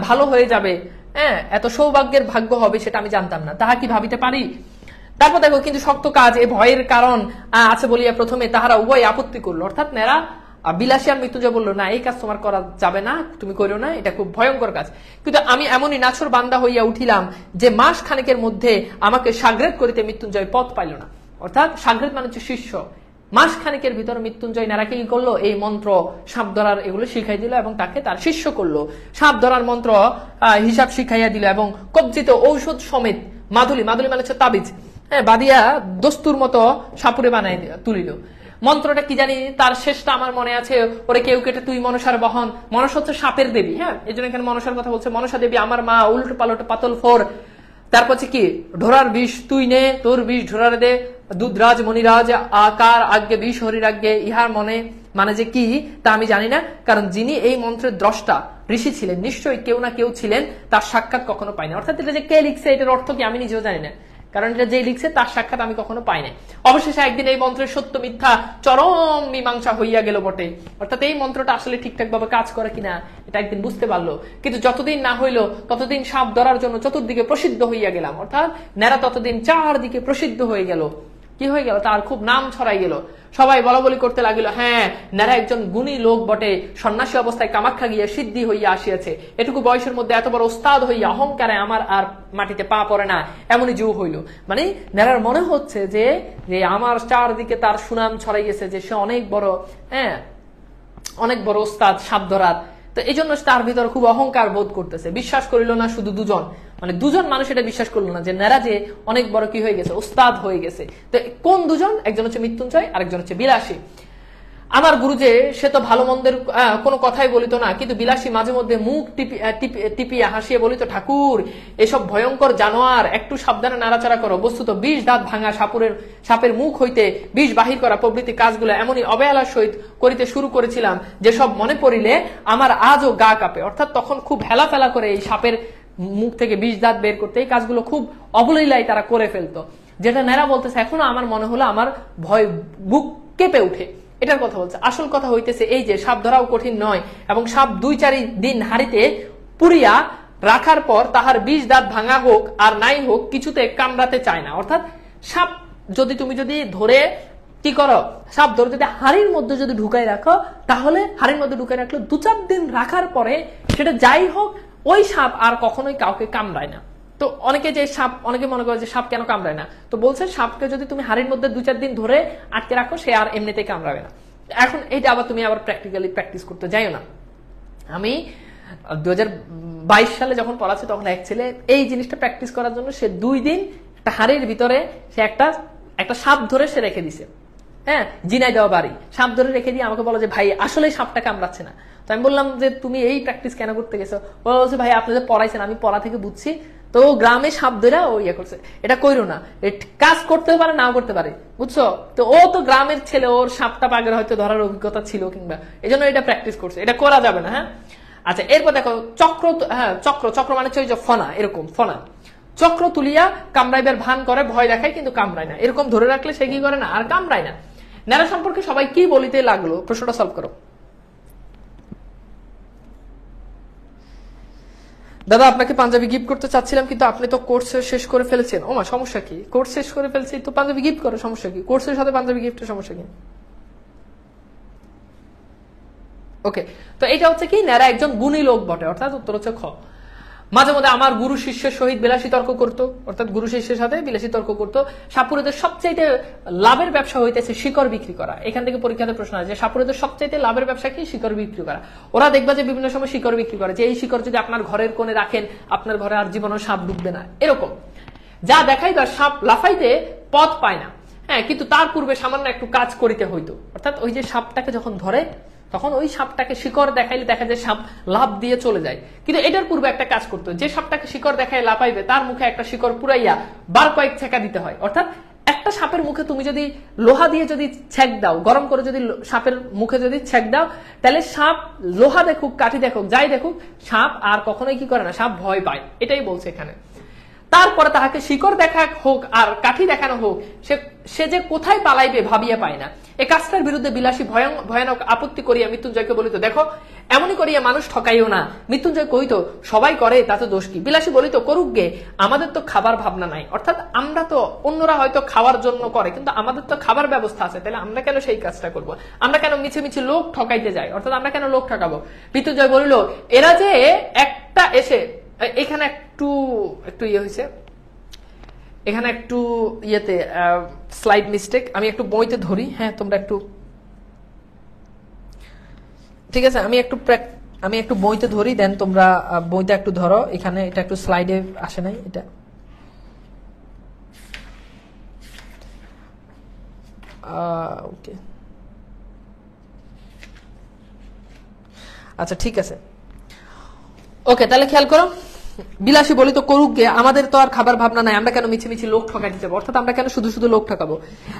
Speaker 1: ভালো হয়ে যাবে, হ্যাঁ, এত সৌভাগ্যের ভাগ্য হবে সেটা আমি জানতাম না, তাহা কি ভাবিতে পারি। তারপর দেখো, কিন্তু শক্ত কাজ এই ভয়ের কারণ আছে বলিয়া প্রথমে তাহারা উভয় আপত্তি করলো, অর্থাৎ নেরা বিলাসী আর মৃত্যুঞ্জয় বললো না, এই কাজ তোমার করা যাবে না, তুমি করিও না, এটা খুব ভয়ঙ্কর কাজ। কিন্তু আমি এমনই নাছর বান্দা হইয়া উঠিলাম যে মাস খানেকের মধ্যে আমাকে সাগরেদ করিতে মৃত্যুঞ্জয় পথ পাইল না। অর্থাৎ সাগরেদ মানে হচ্ছে শিষ্য। মাস খানেকের ভিতরে মৃত্যুঞ্জয় নারাকে কি করলো, এই মন্ত্র সাপ ধরার এগুলো শিখাই দিল এবং তাকে তার শিষ্য করলো। সাপ ধরার মন্ত্র হিসাব শিখাইয়া দিল এবং কবজিত ঔষধ সমেত মাদুলি মানে হচ্ছে তাবিজ, হ্যাঁ, বাদিয়া দস্তুর মতো সাপুরে বানাই তুলিল। মন্ত্রটা কি জানি, তার শেষটা আমার মনে আছে, ওরে কেউ কেটে তুই মনসার বহন। মনসা হচ্ছে সাপের দেবী, হ্যাঁ, এই জন্য এখানে মনসার কথা বলছে। মনসা দেবী আমার মা, উল্টো পালট পাতল ফোর। তারপর কি, ঢোরার বিষ তুই নে, তোর বিষ ঢোরার দে, দুধরাজ মণিরাজ আকার আজ্ঞে বিষ হরির আজ্ঞে। ইহার মনে মানে যে কি তা আমি জানি না, কারণ যিনি এই মন্ত্রের দ্রষ্টা ঋষি ছিলেন, নিশ্চয়ই কেউ না কেউ ছিলেন, তার সাক্ষাৎ কখনো পাই না। অর্থাৎ এটা যে কে লিখছে এটার অর্থ কি আমি নিজেও জানি না, কারণ এটা যে লিখছে তার সাক্ষাৎ আমি কখনো পাই নাই। অবশেষে একদিন এই মন্ত্রের সত্য মিথ্যা চরম মীমাংসা হইয়া গেল বটে, অর্থাৎ এই মন্ত্রটা আসলে ঠিকঠাক ভাবে কাজ করে কিনা এটা একদিন বুঝতে পারলো। কিন্তু যতদিন না হইলো ততদিন সাপ ধরার জন্য চতুর্দিকে প্রসিদ্ধ হইয়া গেলাম, অর্থাৎ নেরা ততদিন চারদিকে প্রসিদ্ধ হয়ে গেল। কি হয়ে গেল, তার খুব নাম ছড়াই গেল। সবাই বলাবলি করতে লাগিল, হ্যাঁ, নেরা একজন গুণী লোক বটে, সন্ন্যাসী অবস্থায় কামাখ্যা গিয়ে সিদ্ধি হইয়া আসিয়াছে, এটুকু বয়সের মধ্যে এত বড় ওস্তাদ হইয়া অহংকারে আমার আর মাটিতে পা পড়ে না, এমনই জু হইল। মানে নেরার মনে হচ্ছে যে আমার চারদিকে তার সুনাম ছড়াই গেছে, যে সে অনেক বড়, হ্যাঁ, অনেক বড় ওস্তাদ সাপ ধরার। তো এই জন্য তার ভিতরে খুব অহংকার বোধ করতেছে। বিশ্বাস করিল না শুধু দুজন, মানে দুজন মানুষ এটা বিশ্বাস করলো না যে নেরা যে অনেক বড় কি হয়ে গেছে, ওস্তাদ হয়ে গেছে। তো কোন দুজন, একজন হচ্ছে মৃত্যুঞ্জয় আর একজন হচ্ছে বিলাসী। আমার গুরু যে সে তো ভালো মন্দের কোনো কথাই বলিত না, কিন্তু বিলাসী মাঝে মধ্যে মুখ টিপিয়া হাসিয়ে বলিত, ঠাকুর এসব ভয়ঙ্কর জানোয়ার, একটু সাবধানে নাড়াচাড়া করো। বস্তুত 20 দাঁত ভাঙা সাপের মুখ হইতে বিষ বাহির করা প্রভৃতি কাজগুলো এমনই অবহেলার সহিত করিতে শুরু করেছিলাম যে সব মনে পড়িলে আমার আজও গা কাঁপে। অর্থাৎ তখন খুব হেলাফেলা করে এই সাপের মুখ থেকে 20 দাঁত বের করতে, এই কাজগুলো খুব অবলীলায় তারা করে ফেলতো, যেটা নেরা বলতেছে এখনো আমার মনে হলো আমার ভয় বুক কেঁপে উঠে। এটার কথা বলছে। আসল কথা হইতেছে এই যে সাপ ধরাও কঠিন নয়, এবং সাপ 2-4 দিন হাড়িতে পুরিয়া রাখার পর তাহার 20 দাঁত ভাঙা হোক আর নাই হোক কিছুতে কামড়াতে চায় না। অর্থাৎ সাপ তুমি যদি ধরে কি করো, সাপ ধরে যদি হাড়ির মধ্যে যদি ঢুকাই রাখো, তাহলে হাড়ির মধ্যে ঢুকাই রাখলে 2-4 দিন রাখার পরে সেটা যাই হোক, ওই সাপ আর কখনোই কাউকে কামড়ায় না। তো অনেকে মনে করে যে সাপ কেন কামড়ায় না, তো বলছে সাপকে যদি তুমি হাড়ির মধ্যে 2-4 দিন ধরে আটকে রাখো, সে আর এমনিতেই কামড়াবে না। এখন এইটা আবার তুমি আবার প্র্যাকটিক্যালি প্র্যাকটিস করতে যাইও না। আমি 2022 সালে যখন পড়াচ্ছি তখন এক ছেলে এই জিনিসটা প্র্যাকটিস করার জন্য সে 2 দিন একটা হাড়ির ভিতরে সে একটা সাপ ধরে সে রেখে দিছে, হ্যাঁ, জিনাই দেওয়া বাড়ি সাপ ধরে রেখে দিয়ে আমাকে বলো যে ভাই আসলে সাপটা কামড়াচ্ছে না। তো আমি বললাম যে তুমি এই প্র্যাকটিস কেন করতে গেছো? বলছে ভাই আপনি যে পড়াইছেন আমি পড়া থেকে বুঝছি, তো গ্রামে সাপ ধরে ও ইয়ে করছে, এটা কইরো না, কাজ করতে পারে নাও করতে পারে, বুঝছো? তো ও তো গ্রামের ছেলে, ওর সাপটা আগের হয়তো ধরার অভিজ্ঞতা ছিল কিংবা এই জন্য এটা প্র্যাকটিস করছে, এটা করা যাবে না। হ্যাঁ, আচ্ছা, এরপর দেখো চক্র মানে হচ্ছে ফনা, এরকম ফনা চক্র তুলিয়া কামড়াইবার ভান করে, ভয় দেখায় কিন্তু কামড়ায় না। এরকম ধরে রাখলে সে কি করে না, আর কামড়ায় না। নেরা সম্পর্কে সবাই কি বলিতে লাগলো, প্রশ্নটা সলভ করো। দাদা আপনাকে পাঞ্জাবি গিফট করতে চাচ্ছিলাম, কিন্তু আপনি তো কোর্স শেষ করে ফেলেছেন। ওমা, সমস্যা কি? কোর্স শেষ করে ফেলছি তো পাঞ্জাবি গিফট করো, সমস্যা কি? কোর্সের সাথে পাঞ্জাবি গিফটের সমস্যা কি? ওকে, তো এটা হচ্ছে কি, ন্যাড়া একজন গুণী লোক বটে, অর্থাৎ উত্তর হচ্ছে খ। মাঝে মধ্যে আমার গুরু শিষ্যের সহিত বিলাসী তর্ক করতো, অর্থাৎ গুরু শিষ্যের সাথে বিলাসী তর্ক করতো। সাপুরেদের সবচাইতে লাভের ব্যবসা হইতেছে শিকড় বিক্রি করা। এখান থেকে পরীক্ষাতে প্রশ্ন আছে যে সাপুরেদের সবচাইতে লাভের ব্যবসা কি? শিকড় বিক্রি করা। ওরা দেখবা যে বিভিন্ন সময় শিকড় বিক্রি করে, যে এই শিকড় যদি আপনার ঘরের কোণে রাখেন আপনার ঘরে আর জীবনে সাপ ঢুকবে না, এরকম যা দেখাই তার সাপ লাফাইতে পথ পায় না। হ্যাঁ, কিন্তু তার পূর্বে সামান্য একটু কাজ করিতে হইতো, অর্থাৎ ওই যে সাপটাকে যখন ধরে তখন ওই সাপটাকে শিকড় দেখাইলে দেখা যায় সাপ লাভ দিয়ে চলে যায়, কিন্তু এটার পূর্বে একটা কাজ করতো, যে সাপটাকে শিকড় দেখায় লাফাইবে তার মুখে একটা শিকড় পুরাইয়া বার কয়েক ছেঁকা দিতে হয়। অর্থাৎ একটা সাপের মুখে তুমি যদি লোহা দিয়ে যদি ছেঁক দাও, গরম করে যদি সাপের মুখে যদি ছেঁক দাও, তাহলে সাপ লোহা দেখুক কাঠি দেখুক যাই দেখুক, সাপ আর কখনোই কি করে না, সাপ ভয় পায়। এটাই বলছে এখানে। তারপরে তাহাকে শিকড় দেখা হোক আর কাঠি দেখানো হোক, সে যে কোথায় পালাইবে ভাবিয়া পায় না। এই কাজটার বিরুদ্ধে বিলাসী ভয়ানক আপত্তি করিয়া মৃত্যুঞ্জয়কে বলিত, দেখো এমনই করিয়া মানুষ ঠকাইও না। মৃত্যুঞ্জয় কহিত, সবাই করে তাতে দোষ কি? বিলাসী বলিত, করুক গে, আমাদের তো খাবার ভাবনা নাই। অর্থাৎ আমরা তো, অন্যরা হয়তো খাওয়ার জন্য করে, কিন্তু আমাদের তো খাবার ব্যবস্থা আছে, তাহলে আমরা কেন সেই কাজটা করব? আমরা কেন মিছে মিছে লোক ঠকাইতে যাই? অর্থাৎ আমরা কেন লোক ঠকাবো? মৃত্যুঞ্জয় বলিল, এরা যে একটা এসে, এখানে একটু ইয়ে হয়েছে, এখানে একটু ইয়েতে স্লাইড মিস্টেক, আমি একটু বইতে ধরি। হ্যাঁ, তোমরা একটু, ঠিক আছে, আমি একটু বইতে ধরি, দেন তোমরা বইতে একটু ধরো। এখানে এটা একটু স্লাইডে আসে নাই, এটা ওকে, আচ্ছা ঠিক আছে। ওকে, তাহলে খেয়াল করো, বিলাসী বলি তো করুক গে, আমাদের তো আর খাবার ভাবনা নাই, আমরা কেন মিছে মিছে লোক ঠকাইতে যাবো? অর্থাৎ আমরা কেন শুধু শুধু লোক ঠকাবো?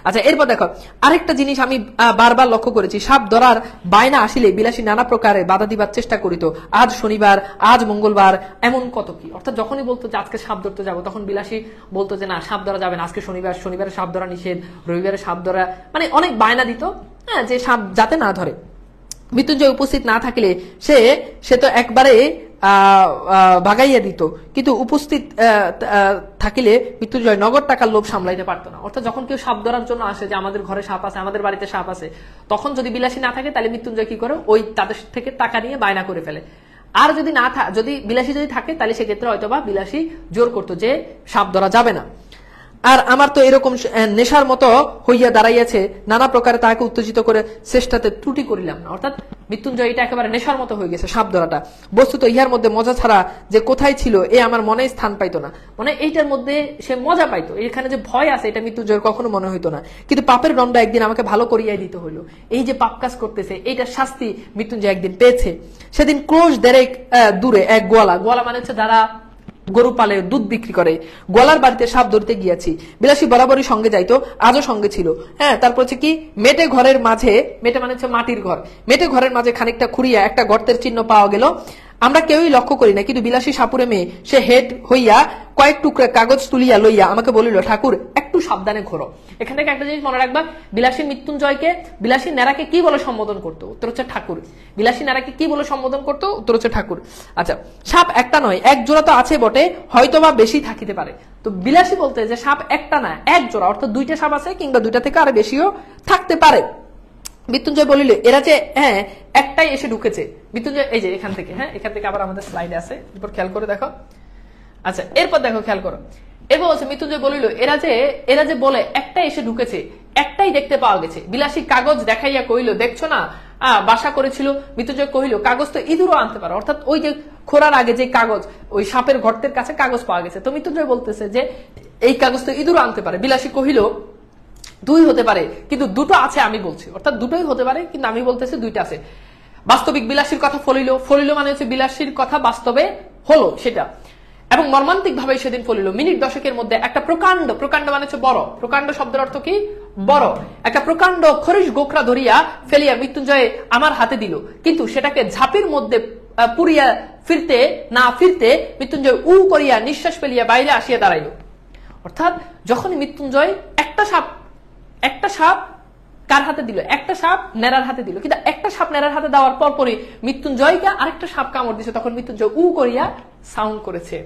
Speaker 1: আচ্ছা, এরপর দেখো আরেকটা জিনিস আমি বারবার লক্ষ্য করেছি, সাপ ধরার বায়না আসিলে বিলাসী নানা প্রকারে বাধা দিবার চেষ্টা করিত। আজ শনিবার, আজ মঙ্গলবার, এমন কত কি। অর্থাৎ যখনই বলতো যে আজকে সাপ ধরতে যাবো, তখন বিলাসী বলতো যে না, সাপ ধরা যাবে না, আজকে শনিবার, শনিবারে সাপ ধরা নিষেধ, রবিবারে সাপ ধরা, মানে অনেক বায়না দিত, হ্যাঁ, যে সাপ যাতে না ধরে। মৃত্যুঞ্জয় উপস্থিত না থাকিলে সে তো একবারে ভাগাইয়া দিত, কিন্তু উপস্থিত থাকিলে মৃত্যুঞ্জয় নগদ টাকার লোভ সামলাইতে পারতো না। অর্থাৎ যখন কেউ সাপ ধরার জন্য আসে, যে আমাদের ঘরে সাপ আছে, আমাদের বাড়িতে সাপ আছে, তখন যদি বিলাসী না থাকে তাহলে মৃত্যুঞ্জয় কি করে, ওই তাদের থেকে টাকা নিয়ে বায়না করে ফেলে। আর যদি বিলাসী যদি থাকে, তাহলে সেক্ষেত্রে হয়তো বা বিলাসী জোর করতো যে সাপ ধরা যাবে না। আর আমার তো এরকম নেশার মতো হইয়া দাঁড়াইয়াছে, নানা প্রকারে তাহাকে উত্তেজিত করে চেষ্টাতে ত্রুটি করিলাম না। অর্থাৎ মৃত্যুঞ্জয় এটা একেবারে নেশার মতো হয়ে গেছে সাপ ধরাটা। বস্তুত ইহার মধ্যে মজা ছাড়া যে কোথায় ছিল এ আমার মনে স্থান পাইতো না। মানে এইটার মধ্যে সে মজা পাইতো, এখানে যে ভয় আছে এটা মৃত্যুঞ্জয়ের কখনো মনে হইতো না। কিন্তু পাপের দণ্ড একদিন আমাকে ভালো করিয়াই দিতে হইলো। এই যে পাপ কাজ করতেছে, এইটার শাস্তি মৃত্যুঞ্জয় একদিন পেয়েছে। সেদিন ক্রোশ দেরেক দূরে এক গোয়ালা মানে হচ্ছে যারা গরু পালে, দুধ বিক্রি করে, গোয়ালার বাড়িতে সাপ ধরতে গিয়াছি। বিলাসী বরাবরই সঙ্গে যাইতো, আজও সঙ্গে ছিল। হ্যাঁ, তারপর হচ্ছে কি, মেটে ঘরের মাঝে, মেটে মানে হচ্ছে মাটির ঘর, মেটে ঘরের মাঝে খানিকটা খুঁড়িয়া একটা গর্তের চিহ্ন পাওয়া গেল। আমরা কেউই লক্ষ্য করি না, কিন্তু বিলাসী সাপুরে মেয়ে সে হেড হইয়া কয়েক টুকরা কাগজ তুলিয়া লইয়া আমাকে বলিল, ঠাকুর একটু সাবধানে ঘোরো। এখান থেকে একটা জিনিস মনে রাখবা, বিলাসী মৃত্যুঞ্জয়কে, বিলাসী ন্যাড়াকে কি বলে সম্বোধন করতো? উত্তর হচ্ছে ঠাকুর। বিলাসী ন্যাড়াকে কি বলে সম্বোধন করতো? উত্তর হচ্ছে ঠাকুর। আচ্ছা, সাপ একটা নয়, এক জোড়া তো আছে বটে, হয়তোবা বেশি থাকিতে পারে। তো বিলাসী বলতে যে সাপ একটা না, এক জোড়া, অর্থাৎ দুইটা সাপ আছে, কিংবা দুইটা থেকে আরো বেশিও থাকতে পারে। মৃত্যুঞ্জয় বলিল, এরা যে হ্যাঁ একটাই এসে ঢুকেছে। মৃত্যুঞ্জয় এই যে এখান থেকে, হ্যাঁ এখান থেকে আবার আমাদের স্লাইডে আছে, এরপর খেয়াল করে দেখো। আচ্ছা, এরপর দেখো, খেয়াল করো, এরপর বলছে মৃত্যুঞ্জয় বলিল, এরা যে বলে একটাই এসে ঢুকেছে, একটাই দেখতে পাওয়া গেছে। বিলাসী কাগজ দেখাইয়া কইল, দেখছো না বাসা করেছিল। মৃত্যুঞ্জয় কহিল, কাগজ তো ইঁদুরও আনতে পারো। অর্থাৎ ওই যে খোরার আগে যে কাগজ, ওই সাপের গর্তের কাছে কাগজ পাওয়া গেছে। তো মৃত্যুঞ্জয় বলতেছে যে এই কাগজ তো ইঁদুরও আনতে পারে। বিলাসী কহিল, দুই হতে পারে, কিন্তু দুটো আছে আমি বলছি। অর্থাৎ দুটোই হতে পারে, কিন্তু আমি বলতেছি দুইটা আছে। বাস্তবিক বিলাসীর কথা ফলিল মানে হচ্ছে বিলাসীর কথা বাস্তবে হলো সেটা, এবং মর্মান্তিক ভাবে সেদিন ফলিল। মিনিট দশকের মধ্যে একটা প্রকাণ্ড মানে হচ্ছে বড়, প্রকাণ্ড শব্দের অর্থ কি? বড়। একটা প্রকাণ্ড খরিশ গোখরা ধরিয়া ফেলিয়া মৃত্যুঞ্জয় আমার হাতে দিল, কিন্তু সেটাকে ঝাঁপির মধ্যে পুরিয়া ফিরতে মৃত্যুঞ্জয় উ করিয়া নিঃশ্বাস ফেলিয়া বাইরে আসিয়া দাঁড়াইল। অর্থাৎ যখন মৃত্যুঞ্জয় একটা সাপ কার হাতে দিল? একটা সাপ নেড়ার হাতে দিল, কিন্তু একটা সাপ নেড়ার হাতে দেওয়ার পরপরই মৃত্যুঞ্জয়কে আরেকটা সাপ কামড় দিছে। তখন মৃত্যুঞ্জয় উ করিয়া সাউন্ড করেছে,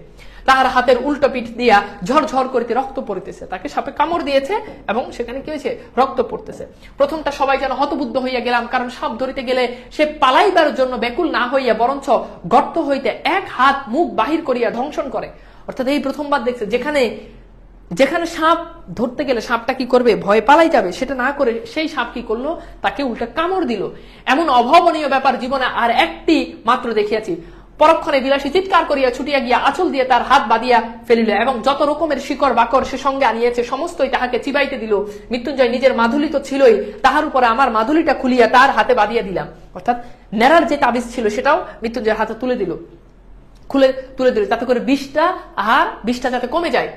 Speaker 1: তাহার হাতের উল্টো পিঠ দিয়া ঝরঝর করিতে রক্ত পড়িতেছে। তাকে সাপে কামড় দিয়েছে এবং সেখানে কি হয়েছে? রক্ত পড়তেছে। প্রথমটা সবাই যেন হতবুদ্ধ হইয়া গেলাম, কারণ সাপ ধরিতে গেলে সে পালাইবার জন্য ব্যাকুল না হইয়া বরঞ্চ গর্ত হইতে এক হাত মুখ বাহির করিয়া ধ্বংসন করে। অর্থাৎ এই প্রথমবার দেখছে যেখানে সাপ ধরতে গেলে সাপটা কি করবে? ভয় পালাই যাবে, সেটা না করে সেই সাপ কি করলো? তাকে উল্টা কামড় দিল। এমন অভাবনীয় ব্যাপার জীবনে আর একটি মাত্র দেখিয়াছি। পরক্ষণে বিলাসী চিৎকার করিয়া ছুটিয়া গিয়া আঁচল দিয়ে তার হাত বাঁধিয়া ফেলিল এবং যত রকমের শিকড় বাকড় সে সঙ্গে আনিয়েছে সমস্তই তাহাকে চিবাইতে দিল। মৃত্যুঞ্জয় নিজের মাধুলি তো ছিলই, তাহার উপরে আমার মাধুলিটা খুলিয়া তার হাতে বাঁধিয়া দিলাম। অর্থাৎ নেড়ার যে তাবিজ ছিল সেটাও মৃত্যুঞ্জয়ের হাতে তুলে দিল, তুলে দিল, তাতে করে বিষটা যাতে কমে যায়।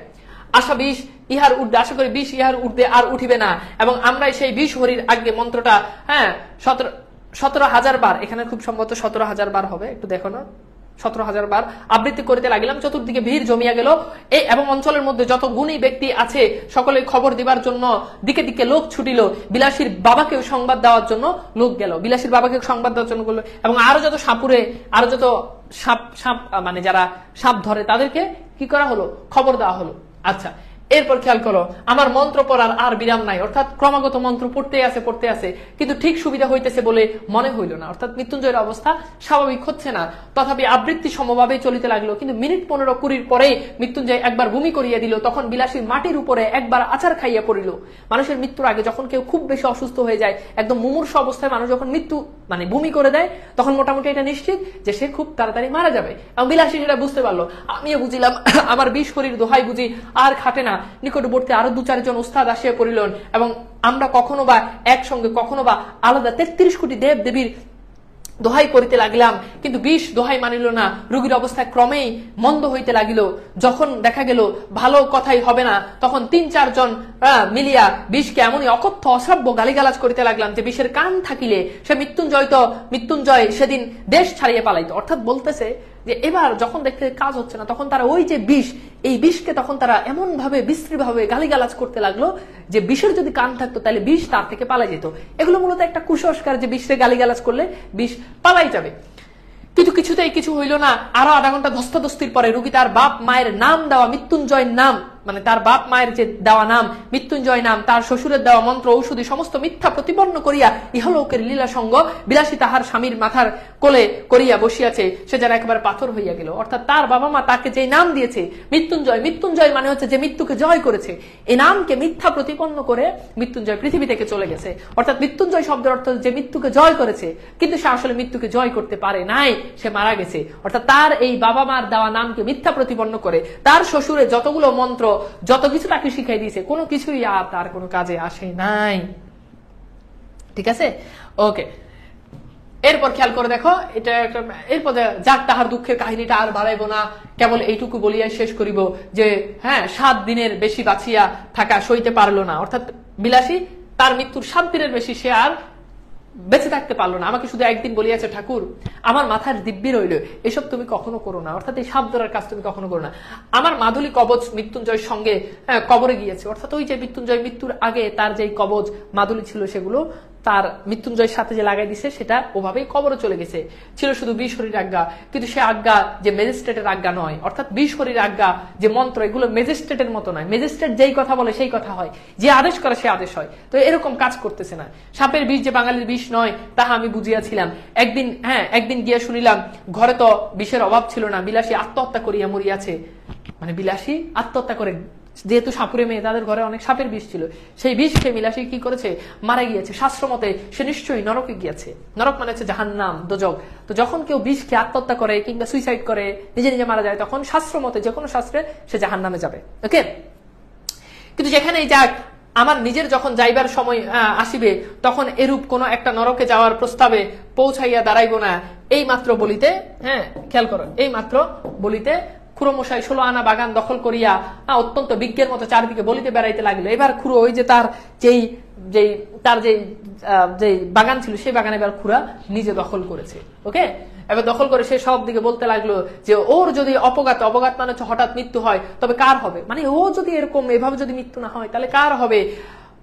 Speaker 1: আশা বিষ ইহার ঊর্ধ্বে, আশা করি বিষ ইহার ঊর্ধ্বে আর উঠিবে না। এবং আমরাই সেই বিষ হরির আগে মন্ত্রটা 17,000 বার, এখানে খুব সম্ভবত 17,000 বার হবে, একটু দেখো না, 17,000 বার আবৃত্তি করিতে লাগিলাম। চতুর্দিকে ভিড় জমিয়া গেল এবং অঞ্চলের মধ্যে যত গুণী ব্যক্তি আছে সকলে খবর দিবার জন্য দিকে দিকে লোক ছুটিল। বিলাসীর বাবাকেও সংবাদ দেওয়ার জন্য লোক গেল, বিলাসীর বাবাকে সংবাদ দেওয়ার জন্য গেল। এবং আরো যত সাপ মানে যারা সাপ ধরে তাদেরকে কি করা হলো? খবর দেওয়া হলো। আচ্ছা, এরপর খেয়াল করো, আমার মন্ত্র পড়ার আর বিরাম নাই। অর্থাৎ ক্রমাগত মন্ত্র পড়তে আছে, কিন্তু ঠিক সুবিধা হইতেছে বলে মনে হইল না। অর্থাৎ মৃত্যুঞ্জয়ের অবস্থা স্বাভাবিক হচ্ছে না। তথাপি আবৃত্তি সমভাবে চলিতে লাগলো। কিন্তু মিনিট 15-20 পরে মৃত্যুঞ্জয় একবার বমি করিয়া দিল। তখন বিলাসী মাটির উপরে একবার আচার খাইয়া পড়িল। মানুষের মৃত্যুর আগে যখন কেউ খুব বেশি অসুস্থ হয়ে যায়, একদম মুমূর্ষ অবস্থায় মানুষ যখন বমি করে দেয়, তখন মোটামুটি এটা নিশ্চিত যে সে খুব তাড়াতাড়ি মারা যাবে। এবং বিলাসী সেটা বুঝতে পারলো। আমিও বুঝিলাম আমার বিষ হরির দোহাই বুঝি আর খাটে না। নিকটবর্তী আরো 2-4 জন উস্তাদ আসিয়া পড়িলেন এবং আমরা কখনো বা একসঙ্গে কখনো বা আলাদা 33 কোটি দেব দেবীর দোহাই করিতে লাগিলাম, কিন্তু বিষ দোহাই মানিল না। রোগীর অবস্থা ক্রমেই মন্দ হইতে লাগিল। যখন দেখা গেল ভালো কথাই হবে না, তখন 3-4 জন মিলিয়া বিষকে এমনই অকথ্য অশ্রাব্য গালিগালাজ করিতে লাগলাম যে বিষের কান থাকিলে সে মৃত্যুঞ্জয় সেদিন দেশ ছাড়িয়ে পালাইতো। অর্থাৎ বলতেছে যে এবার যখন দেখতে কাজ হচ্ছে না, তখন তারা ওই যে এই বিষকে তখন তারা এমন ভাবে বিশ্রীভাবে গালিগালাজ করতে লাগলো যে বিষের যদি কান থাকতো তাহলে বিষ তার থেকে পালাই যেত। এগুলো মূলত একটা কুসংস্কার যে বিষে গালিগালাজ করলে বিষ পালাই যাবে। কিন্তু কিছুতেই কিছু হইল না। আরো আধা ঘন্টা ধস্তাধস্তির পরে রোগী তার বাপ মায়ের নাম দেওয়া মৃত্যুঞ্জয়ের নাম, মানে তার বাপ মায়ের যে দেওয়া নাম মৃত্যুঞ্জয় নাম, তার শ্বশুরের দেওয়া মন্ত্র ঔষধি সমস্ত মিথ্যা প্রতিপন্ন করিয়া ইহলোকের লীলা সঙ্গ বিলাসী তাহার স্বামীর মাথার কোলে করিয়া বসিয়াছে। সে যেন একেবারে পাথর হইয়া গেল। অর্থাৎ তার বাবা মা তাকে যে নাম দিয়েছে মৃত্যুঞ্জয় মানে হচ্ছে যে মৃত্যুকে জয় করেছে, এই নামকে মিথ্যা প্রতিপন্ন করে মৃত্যুঞ্জয় পৃথিবী থেকে চলে গেছে। অর্থাৎ মৃত্যুঞ্জয় শব্দের অর্থ যে মৃত্যুকে জয় করেছে, কিন্তু সে আসলে মৃত্যুকে জয় করতে পারে নাই, সে মারা গেছে। অর্থাৎ তার এই বাবা মার দেওয়া নামকে মিথ্যা প্রতিপন্ন করে তার শ্বশুরের যতগুলো মন্ত্র যত কিছু তাকে শিখাই দিয়েছে, কোনো কিছুই আর তার কোনো কাজে আসে নাই। ঠিক আছে, ওকে। এরপর খেয়াল করে দেখো, এটা একটা এরপর যাক তাহার দুঃখের কাহিনীটা আর বাড়াইব না, কেবল এইটুকু বলিয়াই শেষ করিব যে 7 দিনের বেশি বাঁচিয়া থাকা সইতে পারলো না। অর্থাৎ বিলাসী তার মৃত্যুর 7 দিনের বেশি সে আর বেঁচে থাকতে পারলো না। আমাকে শুধু একদিন বলিয়াছে, ঠাকুর আমার মাথার দিব্যি রইল, এসব তুমি কখনো করো না। অর্থাৎ এই সাপ ধরার কাজ তুমি কখনো করো না। আমার মাধুলী কবচ মৃত্যুঞ্জয়ের সঙ্গে কবরে গিয়েছে। অর্থাৎ ওই যে মৃত্যুঞ্জয় মৃত্যুর আগে তার যে কবচ মাধুলী ছিল, সেগুলো তার মৃত্যুঞ্জয়ের সাথে যে লাগাই দিছে সেটা ওভাবেই কবরে চলে গেছে। ছিল শুধু বিশহরির আজ্ঞা, কিন্তু সে আজ্ঞা যে ম্যাজিস্ট্রেটের আজ্ঞা নয়। অর্থাৎ বিশহরির আজ্ঞা যে মন্ত্র, এগুলো ম্যাজিস্ট্রেটের মতো নয়। ম্যাজিস্ট্রেট যেই কথা বলে সেই কথা হয়, যে আদেশ করে সে আদেশ হয়। তো এরকম কাজ করতেছে না। সাপের বিষ যে বাঙালির বিষ নয় তাহা আমি বুঝিয়াছিলাম। একদিন গিয়ে শুনিলাম ঘরে তো বিষের অভাব ছিল না, বিলাসী আত্মহত্যা করিয়া মরিয়াছে। মানে বিলাসী আত্মহত্যা করে, যেহেতু সাপুরে মেয়ে, তাদের ঘরে অনেক সাপের বিষ ছিল, সেই বিষ খেয়ে বিলাসী কি করেছে? মারা গিয়েছে। শাস্ত্র মতে সে নিশ্চয়ই নরকে গিয়েছে। নরক মানে হচ্ছে জাহান্নাম, দোজক। তো যখন কেউ বিষ খেয়ে আত্মহত্যা করে কিংবা সুইসাইড করে, নিজে নিজে মারা যায়, তখন শাস্ত্র মতে যে কোনো শাস্ত্রে সে জাহান্নামে যাবে। ওকে, কিন্তু যেখানেই যাক, আমার নিজের যখন যাইবার সময় আসিবে, তখন এরূপ কোন একটা নরকে যাওয়ার প্রস্তাবে পৌঁছাইয়া দাঁড়াইব না। এই মাত্র বলিতে, খেয়াল করো, এই মাত্র বলিতে খুড়োমশাই 16 আনা বাগান দখল করিয়া অত্যন্ত বিজ্ঞের মতো চারিদিকে বলিতে বেড়াইতে লাগলো। এবার খুড়ো ওই যে তার যে বাগান ছিল, সেই বাগানে এবার খুড়া নিজে দখল করেছে। ওকে, এবার দখল করে সে সব দিকে বলতে লাগলো যে ওর যদি অবগাত মানে হচ্ছে হঠাৎ মৃত্যু হয়, তবে কার হবে? মানে ও যদি এরকম এভাবে যদি মৃত্যু না হয়, তাহলে কার হবে?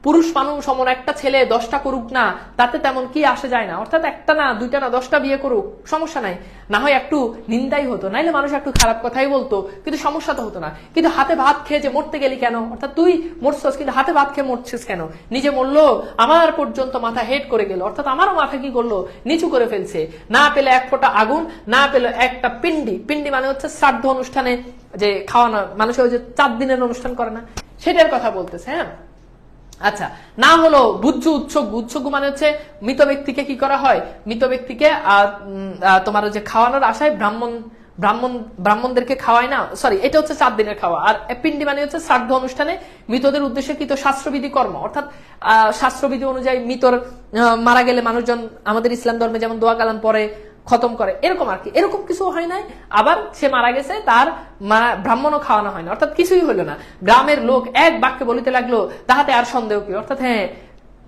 Speaker 1: পুরুষ মানুষ সমান একটা ছেলে 10টা করুক না, তাতে তেমন কি আসে যায় না, অর্থাৎ একটা না, দুইটা না, 10টা বিয়ে করুক, সমস্যা নাই, না হয় একটু নিন্দাই হতো, নাইলে মানুষ একটু খারাপ কথাই বলতো, কিন্তু সমস্যা তো হতো না। কিন্তু হাতে ভাত খেয়ে যে মরতে গেলি কেন, অর্থাৎ তুই মরছিস কিন্তু হাতে ভাত খেয়ে মরছিস কেন, নিজে মরলো, আমার পর্যন্ত মাথা হেড করে গেল, অর্থাৎ আমারও মাথা কি করলো, নিচু করে ফেলছে, না পেলে এক ফোঁটা আগুন, না পেলে একটা পিন্ডি, পিন্ডি মানে হচ্ছে শ্রাদ্ধ অনুষ্ঠানে যে খাওয়ানো, মানুষের ওই যে 4 দিনের অনুষ্ঠান করে না, সেটার কথা বলতেছে। হ্যাঁ, আচ্ছা, না হলো বুজ্জু উৎসর্গ, উৎসর্গ মানে হচ্ছে মৃত ব্যক্তিকে কি করা হয়, মৃত ব্যক্তিকে তোমার যে খাওয়ানোর আশায় ব্রাহ্মণদেরকে খাওয়ায় না, সরি এটা হচ্ছে 4 দিনের খাওয়া। আর পিন্ডি মানে হচ্ছে শ্রাদ্ধ অনুষ্ঠানে মৃতদের উদ্দেশ্যে কৃত শাস্ত্রবিধি কর্ম, অর্থাৎ শাস্ত্রবিধি অনুযায়ী মৃতর মারা গেলে মানুষজন আমাদের ইসলাম ধর্মে যেমন দোয়া কালাম পরে খতম করে, এরকম আর কি, এরকম কিছু হয় নাই। আবার সে মারা গেছে, তার ব্রাহ্মণও খাওয়ানো হয় না, অর্থাৎ কিছুই হলো না। গ্রামের লোক এক বাক্যে বলিতে লাগলো, তাহাতে আর সন্দেহ কি, অর্থাৎ হ্যাঁ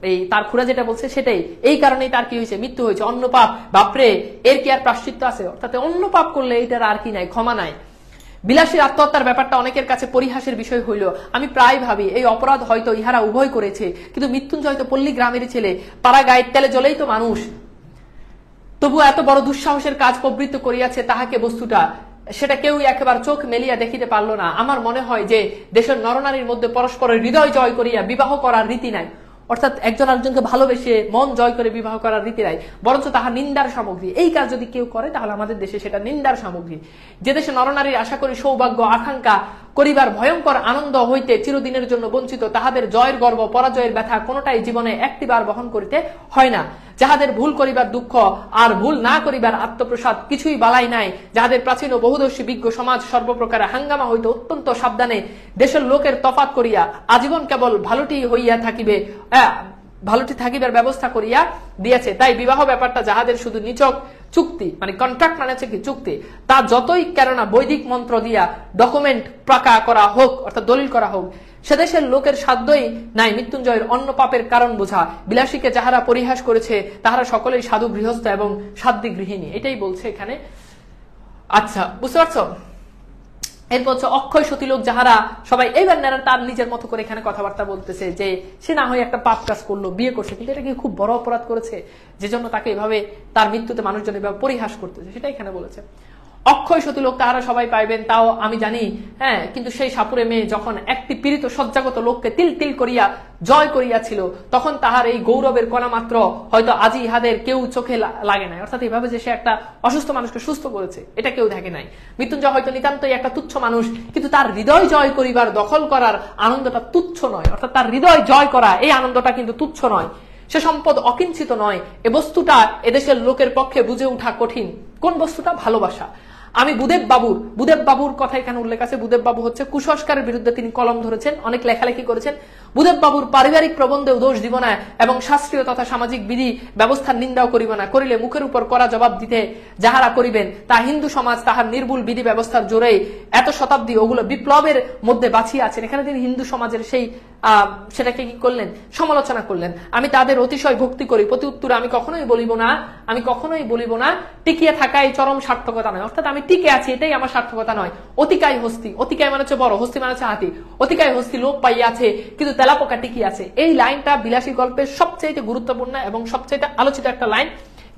Speaker 1: এই তার খুড়া যেটা বলছে সেটাই, এই কারণেই তার কি হয়েছে, মৃত্যু হয়েছে। অন্য পাপ, বাপরে এর কি আর প্রায়শ্চিত্ত আছে, অর্থাৎ অন্য পাপ করলে এটার আর কি নাই, ক্ষমা নাই। বিলাসীর আত্মহত্যার ব্যাপারটা অনেকের কাছে পরিহাসের বিষয় হইল। আমি প্রায় ভাবি এই অপরাধ হয়তো ইহারা উভয় করেছে, কিন্তু মৃত্যুঞ্জয় তো পল্লী গ্রামের ছেলে, পাড়া গায়ের তেলে জ্বলেই তো মানুষ, তবু এত বড় দুঃসাহসের কাজ প্রবৃত্ত করিয়াছে, তাহাকে বস্তুটা সেটা কেউ একেবারে চোখ মেলিয়া দেখিতে পারল না। আমার মনে হয় যে দেশের নরনারীর মধ্যে পরস্পরের হৃদয় জয় করিয়া বিবাহ করার রীতি নাই, অর্থাৎ একজন আরেকজনকে ভালোবেসে মন জয় করে বিবাহ করার রীতি নাই, বরঞ্চ তাহা নিন্দার সামগ্রী। এই কাজ যদি কেউ করে তাহলে আমাদের দেশে সেটা নিন্দার সামগ্রী। যে দেশে নরনারীর আশা করি সৌভাগ্য আকাঙ্ক্ষা করিবার ভয়ঙ্কর আনন্দ হইতে চিরদিনের জন্য বঞ্চিত, তাহাদের জয়ের গর্ব পরাজয়ের ব্যথা কোনোটাই জীবনে একটিবার বহন করিতে হয় না। যাহাদের ভুল করিবার দুঃখ আর ভুল না করিবার আত্মপ্রসাদ কিছুই বালাই নাই, যাহাদের প্রাচীন ও বহুদর্শী বিজ্ঞ সমাজ সর্বপ্রকার হাঙ্গামা হইতে অত্যন্ত সাবধানে দেশের লোকের তফাৎ করিয়া আজীবন কেবল ভালোটি হইয়া থাকিবে, ভালোটি থাকিবার ব্যবস্থা করিয়া দিয়েছে। তাই বিবাহ ব্যাপারটা যাহাদের শুধু নিছক চুক্তি, মানে কন্ট্রাক্ট মানে হচ্ছে কি চুক্তি, তা যতই কেননা বৈদিক মন্ত্র দিয়া ডকুমেন্ট পাকা করা হোক, অর্থাৎ দলিল করা হোক, সেদেশের লোকের সাধ্যই নাই মৃত্যুঞ্জয়ের অন্য পাপের কারণ বোঝা। বিলাসীকে যাহারা পরিহাস করেছে তাহারা সকলেই সাধু গৃহস্থ এবং সাধ্বী গৃহিণী, এটাই বলছে এখানে। আচ্ছা, বুঝতে পারছো? এরপর হচ্ছে অক্ষয় সতীলোক যাহারা সবাই, এইবার তার নিজের মতো করে এখানে কথাবার্তা বলতেছে যে সে না হয় একটা পাপ কাজ করলো, বিয়ে করছে, কিন্তু এটা কি খুব বড় অপরাধ করেছে, যে জন্য তাকে এভাবে তার মৃত্যুতে মানুষজন এভাবে পরিহাস করতেছে, সেটা এখানে বলেছে। অক্ষয় সতীলোক তাহারা সবাই পাইবেন, তাও আমি জানি, হ্যাঁ, কিন্তু সেই সাপুরে মেয়ে যখন একটি পীড়িত সজ্জাগত লোককে তিল তিল করিয়া জয় করিয়াছিল, তখন তাহার এই গৌরবের কণা মাত্র হয়তো আজি ইহাদের কেউ চোখে লাগে নাই, অর্থাৎ এইভাবে যে সে একটা অসুস্থ মানুষকে সুস্থ করেছে এটা কেউ দেখে নাই। মৃত্যুঞ্জয় হয়তো নিতান্তই একটা তুচ্ছ মানুষ, কিন্তু তার হৃদয় জয় করিবার, দখল করার আনন্দটা তুচ্ছ নয়, অর্থাৎ তার হৃদয় জয় করা এই আনন্দটা কিন্তু তুচ্ছ নয়, সে সম্পদ অকিঞ্চিত নয়। এ বস্তুটা এদেশের লোকের পক্ষে বুঝে ওঠা কঠিন। কোন বস্তুটা? ভালোবাসা। আমি বুদেব বাবুর কথা এখানে উল্লেখ আছে। বুদেব বাবু হচ্ছে কুসংস্কারের বিরুদ্ধে তিনি কলম ধরেছেন, অনেক লেখালেখি করেছেন। বুদেব বাবুর পারিবারিক প্রবন্ধেও দোষ দিব না এবং শাস্ত্রীয় তথা সামাজিক বিধি ব্যবস্থার নিন্দাও করিব না, করিলে মুখের উপর করা জবাব দিতে যাহারা করিবেন তা হিন্দু সমাজ তাহার নির্ভুল বিধি ব্যবস্থার জোরেই এত শতাব্দী ওগুলো বিপ্লবের মধ্যে বাঁচিয়ে আছেন। এখানে তিনি হিন্দু সমাজের সেই সেটাকে কি করলেন? সমালোচনা করলেন। আমি তাদের অতিশয় ভক্তি করি, প্রতি উত্তরে আমি কখনোই বলিব না টিকিয়ে থাকাই চরম সার্থকতা নয়, অর্থাৎ আমি টিকে আছি এটাই আমার সার্থকতা নয়। অতিকায় হস্তি, অতিকায় মানে হচ্ছে বড়, হস্তি মানে হচ্ছে হাতি, অতিকায় হস্তি লোপ পাইয়াছে কিন্তু তেলাপোকা টিকি আছে। এই লাইনটা বিলাসী গল্পের সবচেয়ে গুরুত্বপূর্ণ এবং সবচেয়ে আলোচিত একটা লাইন।